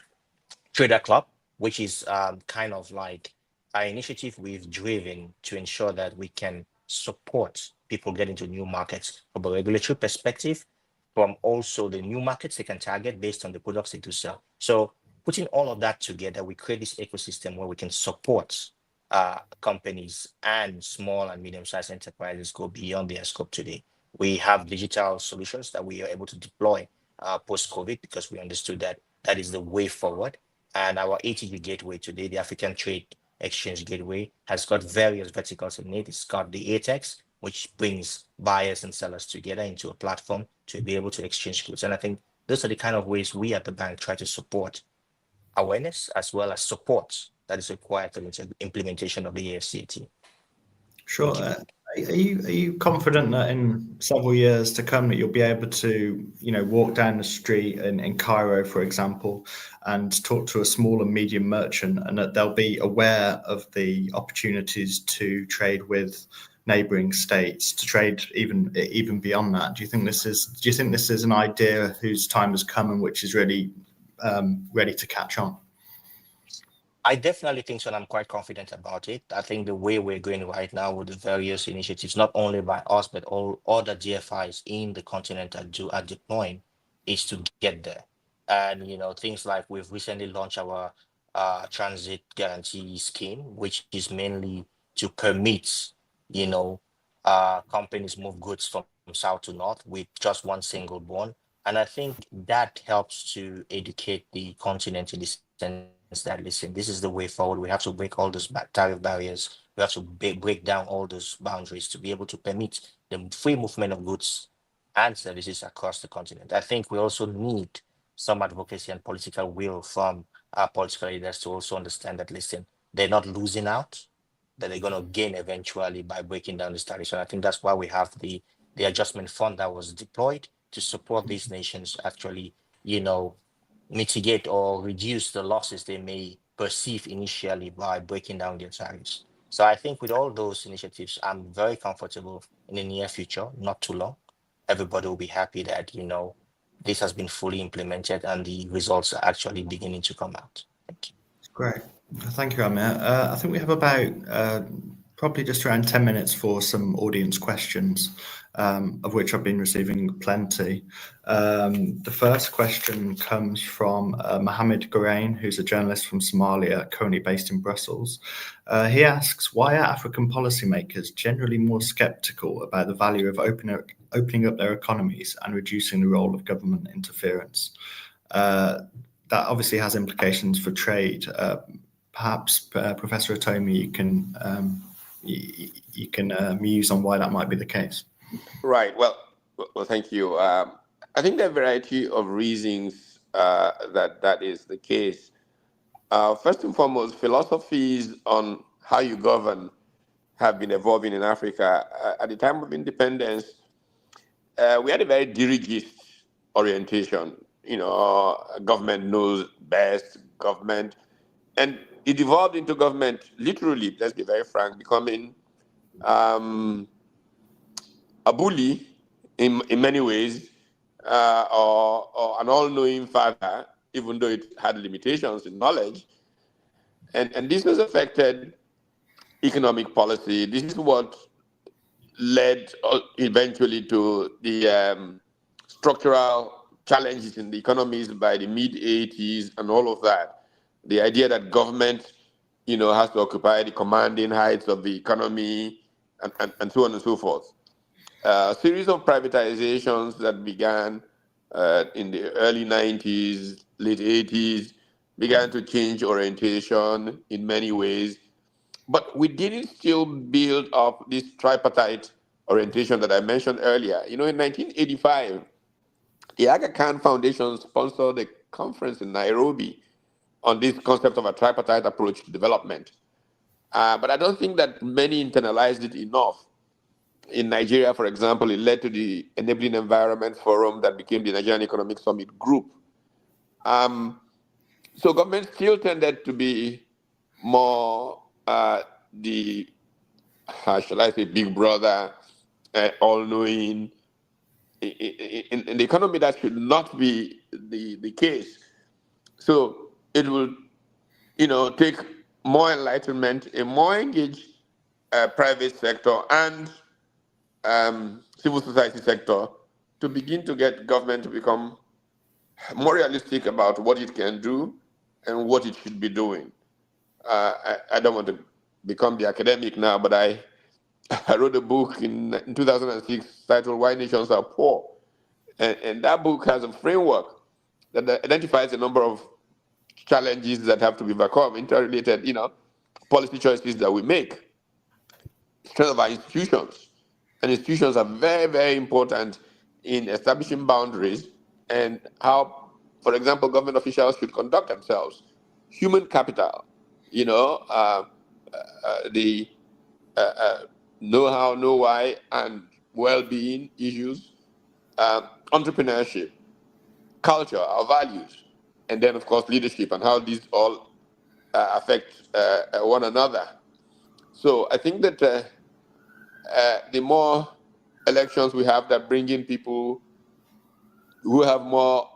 Trader Club, which is kind of like an initiative we've driven to ensure that we can support people get into new markets from a regulatory perspective, from also the new markets they can target based on the products they do sell. So putting all of that together, we create this ecosystem where we can support companies and small and medium-sized enterprises go beyond their scope today. We have digital solutions that we are able to deploy post-COVID because we understood that that is the way forward. And our ATG gateway today, the African Trade Exchange Gateway, has got various verticals in it. It's got the ATEX, which brings buyers and sellers together into a platform to be able to exchange goods. And I think those are the kind of ways we at the bank try to support awareness as well as support that is required for the implementation of the AfCFTA. Sure. Are you confident that in several years to come that you'll be able to, walk down the street in Cairo, for example, and talk to a small and medium merchant, and that they'll be aware of the opportunities to trade with neighbouring states, to trade even beyond that? Do you think this is an idea whose time has come and which is really ready to catch on? I definitely think so, and I'm quite confident about it. I think the way we're going right now with the various initiatives, not only by us, but all other GFIs in the continent are deploying, is to get there. And things like we've recently launched our transit guarantee scheme, which is mainly to permit, companies move goods from south to north with just one single bond. And I think that helps to educate the continent in the sense that, listen, this is the way forward. We have to break all those tariff barriers. We have to break down all those boundaries to be able to permit the free movement of goods and services across the continent. I think we also need some advocacy and political will from our political leaders to also understand that, listen, they're not losing out, that they're going to gain eventually by breaking down this tariff. So I think that's why we have the adjustment fund that was deployed to support these nations actually, mitigate or reduce the losses they may perceive initially by breaking down their tariffs. So I think with all those initiatives, I'm very comfortable in the near future, not too long. Everybody will be happy that, this has been fully implemented and the results are actually beginning to come out. Thank you. Great. Thank you, Amir. I think we have about probably just around 10 minutes for some audience questions, of which I've been receiving plenty. The first question comes from Mohammed Gorain, who's a journalist from Somalia, currently based in Brussels. He asks, why are African policymakers generally more sceptical about the value of opening up their economies and reducing the role of government interference? That obviously has implications for trade. Perhaps Professor Atomi, you can muse on why that might be the case. Right. Well, thank you. I think there are a variety of reasons that is the case. First and foremost, philosophies on how you govern have been evolving in Africa. At the time of independence, we had a very dirigist orientation. Government knows best, government. And it evolved into government, literally, let's be very frank, becoming a bully in many ways, or an all-knowing father, even though it had limitations in knowledge. And this has affected economic policy. This is what led eventually to the structural challenges in the economies by the mid-80s and all of that. The idea that government, has to occupy the commanding heights of the economy and so on and so forth. A series of privatizations that began in the early 90s, late 80s, began to change orientation in many ways. But we didn't still build up this tripartite orientation that I mentioned earlier. In 1985, the Aga Khan Foundation sponsored a conference in Nairobi on this concept of a tripartite approach to development. But I don't think that many internalized it enough. In Nigeria, for example, it led to the Enabling Environment Forum that became the Nigerian Economic Summit Group. So government still tended to be more the, how shall I say, big brother, all-knowing. In the economy, that should not be the case. So it will, take more enlightenment, a more engaged private sector and civil society sector to begin to get government to become more realistic about what it can do and what it should be doing. I don't want to become the academic now, but I wrote a book in 2006 titled Why Nations Are Poor. And that book has a framework that identifies a number of challenges that have to be overcome, interrelated, policy choices that we make, strength of our institutions. And institutions are very, very important in establishing boundaries and how, for example, government officials should conduct themselves. Human capital, the know-how, know-why, and well-being issues, entrepreneurship, culture, our values, and then, of course, leadership and how these all affect one another. So I think that the more elections we have that bring in people who have more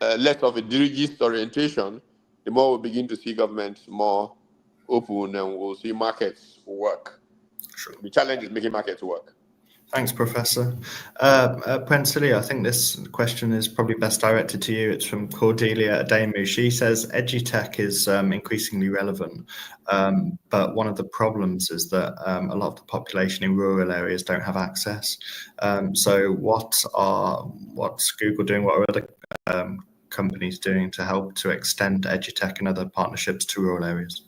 less of a dirigist orientation, the more we begin to see governments more open, and we'll see markets work. Sure. The challenge is making markets work. Thanks, Professor. Prensilia, I think this question is probably best directed to you. It's from Cordelia Ademu. She says edutech is increasingly relevant, but one of the problems is that a lot of the population in rural areas don't have access. So what's Google doing? What are other companies doing to help to extend edutech and other partnerships to rural areas?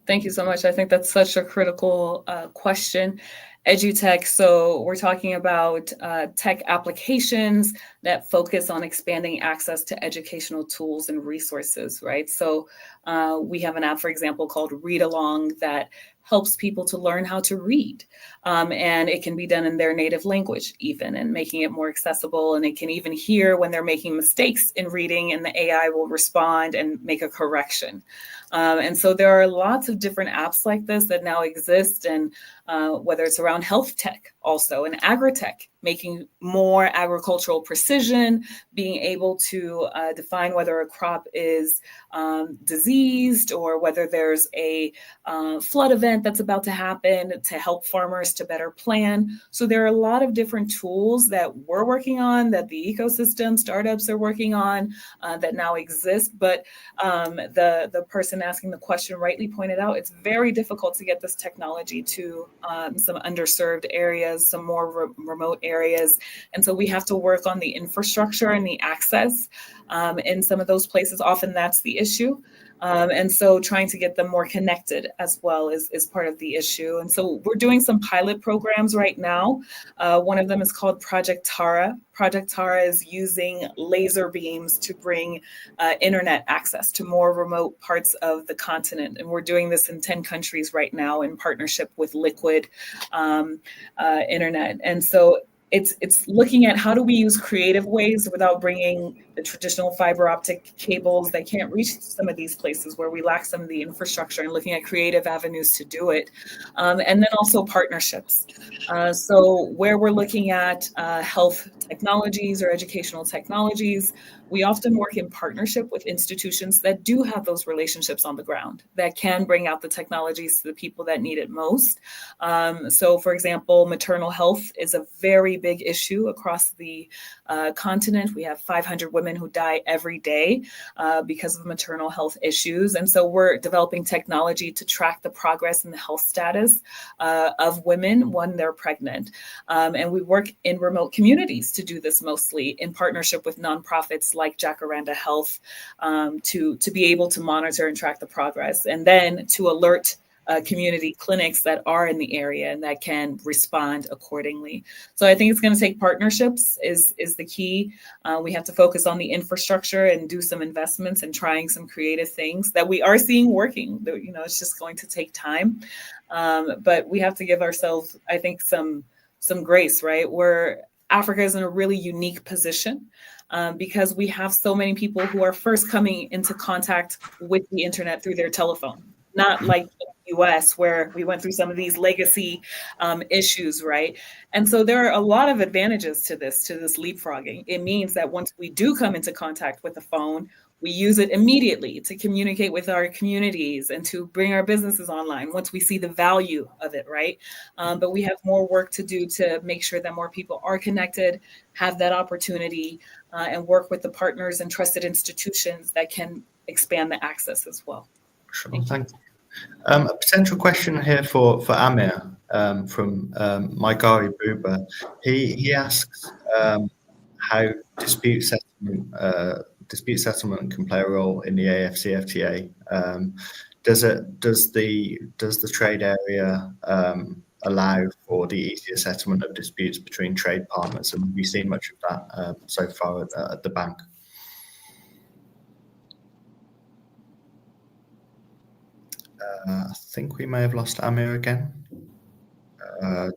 Thank you so much. I think that's such a critical question. EduTech, so we're talking about tech applications that focus on expanding access to educational tools and resources, right? So we have an app, for example, called Read Along that helps people to learn how to read. And it can be done in their native language even, and making it more accessible. And it can even hear when they're making mistakes in reading, and the AI will respond and make a correction. And so there are lots of different apps like this that now exist, and whether it's around health tech also and agri-tech, making more agricultural precision, being able to define whether a crop is diseased or whether there's a flood event that's about to happen, to help farmers to better plan. So there are a lot of different tools that we're working on, that the ecosystem startups are working on, that now exist. But the person asking the question rightly pointed out, it's very difficult to get this technology to some underserved areas, some more remote areas. And so we have to work on the infrastructure and the access in some of those places. Often that's the issue. And so trying to get them more connected as well is part of the issue. And so we're doing some pilot programs right now. One of them is called Project Tara. Project Tara is using laser beams to bring internet access to more remote parts of the continent. And we're doing this in 10 countries right now in partnership with Liquid Internet. And so it's looking at how do we use creative ways without bringing the traditional fiber optic cables that can't reach some of these places where we lack some of the infrastructure, and looking at creative avenues to do it. And then also partnerships. So where we're looking at health technologies or educational technologies, we often work in partnership with institutions that do have those relationships on the ground, that can bring out the technologies to the people that need it most. So for example, maternal health is a very big issue across the continent. We have 500 women who die every day because of maternal health issues. And so we're developing technology to track the progress and the health status of women when they're pregnant. And we work in remote communities to do this, mostly in partnership with nonprofits like Jacaranda Health, to be able to monitor and track the progress, and then to alert community clinics that are in the area and that can respond accordingly. So I think it's going to take partnerships is the key. We have to focus on the infrastructure and do some investments and trying some creative things that we are seeing working. You know, it's just going to take time, but we have to give ourselves, I think, some grace, right? Where Africa is in a really unique position. Because we have so many people who are first coming into contact with the internet through their telephone, not like the US, where we went through some of these legacy issues, right? And so there are a lot of advantages to this leapfrogging. It means that once we do come into contact with the phone, we use it immediately to communicate with our communities and to bring our businesses online once we see the value of it, right? But we have more work to do to make sure that more people are connected, have that opportunity, and work with the partners and trusted institutions that can expand the access as well. Sure, thanks. A potential question here for Amir from Maigari Buba. He asks how dispute settlement can play a role in the AfCFTA. Does the trade area allow for the easier settlement of disputes between trade partners, and have you seen much of that so far at the bank? I think we may have lost Amir again. Amit,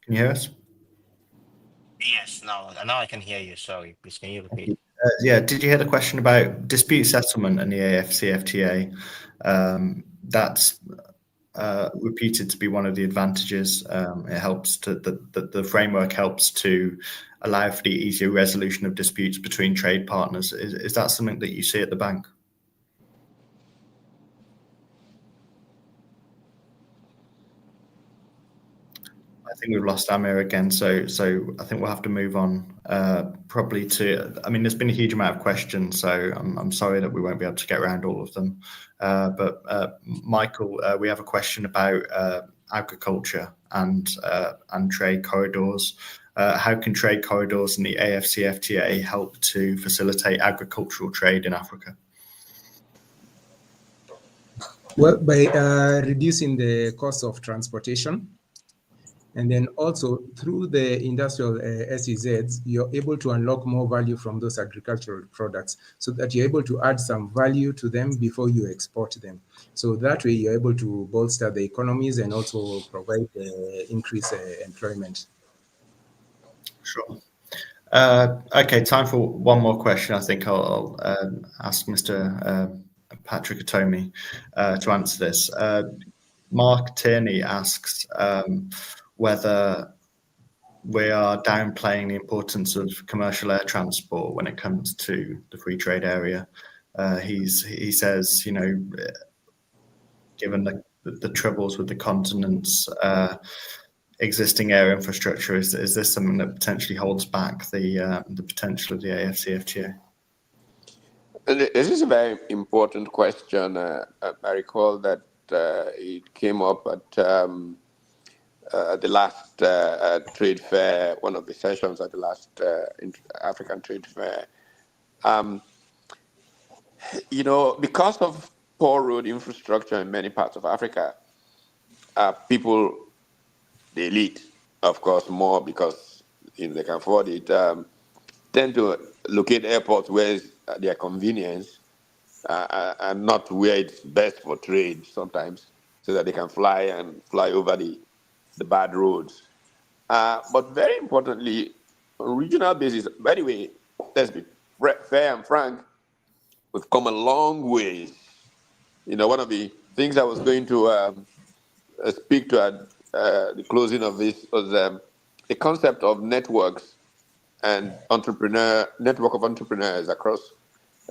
can you hear us? Yes, now I can hear you. Sorry, please can you repeat? Yeah, did you hear the question about dispute settlement and the AfCFTA? That's reputed to be one of the advantages. It helps to the framework helps to allow for the easier resolution of disputes between trade partners. Is that something that you see at the bank? I think we've lost Amir again, so I think we'll have to move on probably to. I mean, there's been a huge amount of questions, so I'm sorry that we won't be able to get around all of them. But Michael, we have a question about agriculture and trade corridors. How can trade corridors and the AfCFTA help to facilitate agricultural trade in Africa? Well, by reducing the cost of transportation, and then also through the industrial SEZs, you're able to unlock more value from those agricultural products so that you're able to add some value to them before you export them. So that way you're able to bolster the economies and also provide increased employment. Sure. Okay, time for one more question. I think I'll ask Mr. Patrick Atomi to answer this. Mark Tierney asks whether we are downplaying the importance of commercial air transport when it comes to the free trade area. He says, you know, given the troubles with the continent's existing air infrastructure, is this something that potentially holds back the potential of the AfCFTA? This is a very important question. I recall that it came up at the last trade fair, one of the sessions at the last African trade fair. You know, because of poor road infrastructure in many parts of Africa, people, the elite, of course, more because they can afford it, tend to locate airports where their convenience and not where it's best for trade sometimes, so that they can fly over the bad roads. But very importantly, on regional basis, by the way, let's be fair and frank, we've come a long way. You know, one of the things I was going to speak to at the closing of this was the concept of networks and network of entrepreneurs across.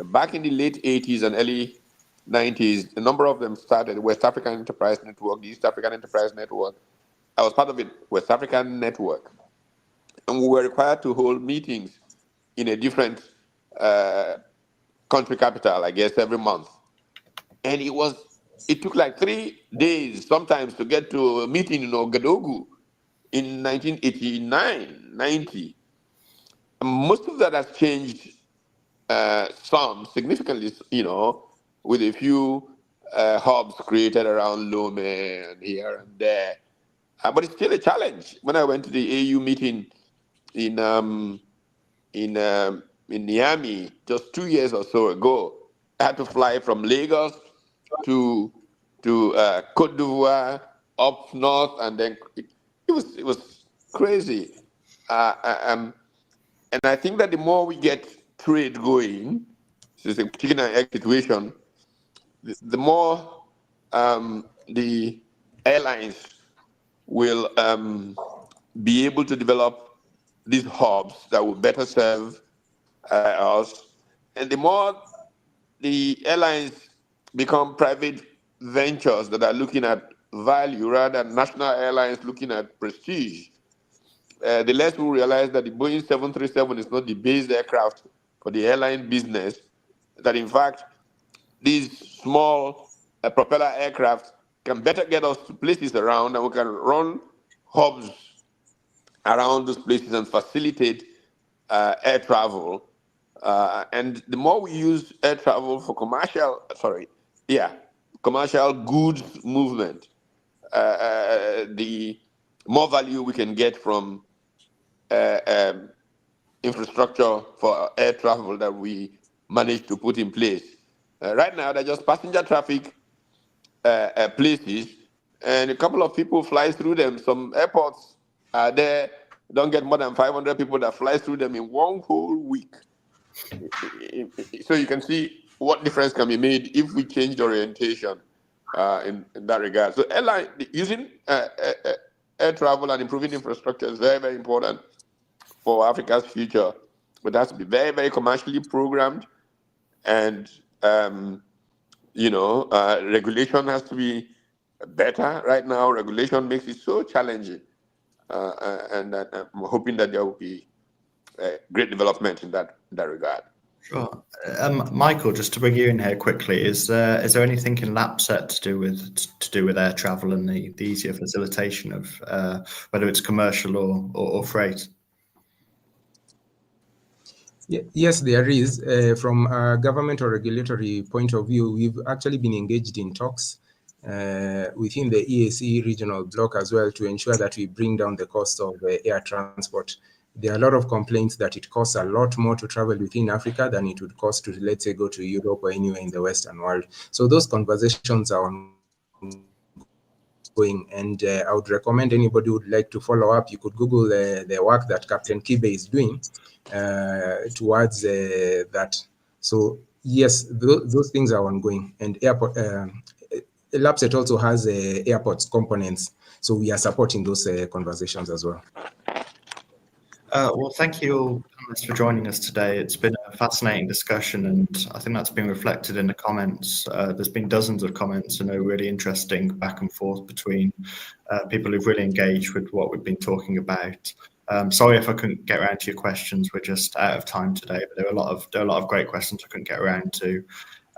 Back in the late 80s and early 90s, a number of them started West African Enterprise Network, the East African Enterprise Network. I was part of it, West African Network. And we were required to hold meetings in a different country capital, I guess, every month. And it took like 3 days sometimes to get to a meeting in Ouagadougou in 1989, 90. And most of that has changed some significantly, you know, with a few hubs created around Lome and here and there. But it's still a challenge. When I went to the AU meeting in Niamey just 2 years or so ago, I had to fly from Lagos to Côte d'Ivoire, up north, and then it was crazy. And I think that the more we get trade going, so it's a chicken and egg situation, the more the airlines will be able to develop these hubs that will better serve us. And the more the airlines become private ventures that are looking at value rather than national airlines looking at prestige, the less we realize that the Boeing 737 is not the base aircraft for the airline business, that in fact, these small propeller aircraft can better get us to places around, and we can run hubs around those places and facilitate air travel. And the more we use air travel for commercial goods movement, the more value we can get from infrastructure for air travel that we manage to put in place. Right now, they're just passenger traffic places, and a couple of people fly through them. Some airports are there, don't get more than 500 people that fly through them in one whole week. So you can see what difference can be made if we change the orientation in that regard. So airline using air travel and improving infrastructure is very, very important for Africa's future. But it has to be very, very commercially programmed, and regulation has to be better. Right now, regulation makes it so challenging, and I'm hoping that there will be great development in that regard. Sure. Michael, just to bring you in here quickly, is there anything in LAPSET to do with air travel and the easier facilitation of whether it's commercial or freight? Yes, there is. From a government or regulatory point of view, we've actually been engaged in talks within the EAC regional bloc as well to ensure that we bring down the cost of air transport. There are a lot of complaints that it costs a lot more to travel within Africa than it would cost to, let's say, go to Europe or anywhere in the Western world. So those conversations are ongoing, and I would recommend anybody who would like to follow up, you could Google the work that Captain Kibe is doing towards that. So yes, those things are ongoing, and airport LAPSET also has airports components, so we are supporting those conversations as well. Well, thank you all for joining us today. It's been a fascinating discussion, and I think that's been reflected in the comments. There's been dozens of comments and a really interesting back and forth between people who've really engaged with what we've been talking about. Sorry if I couldn't get around to your questions. We're just out of time today, but there are a lot of great questions I couldn't get around to.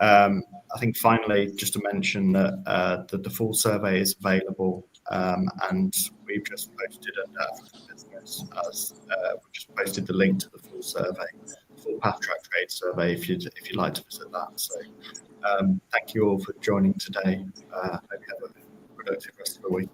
I think finally, just to mention that the full survey is available, and we've just posted we just posted the link to the full survey, the full PAFTRAC trade survey, if you'd like to visit that. So thank you all for joining today. Hope you have a productive rest of the week.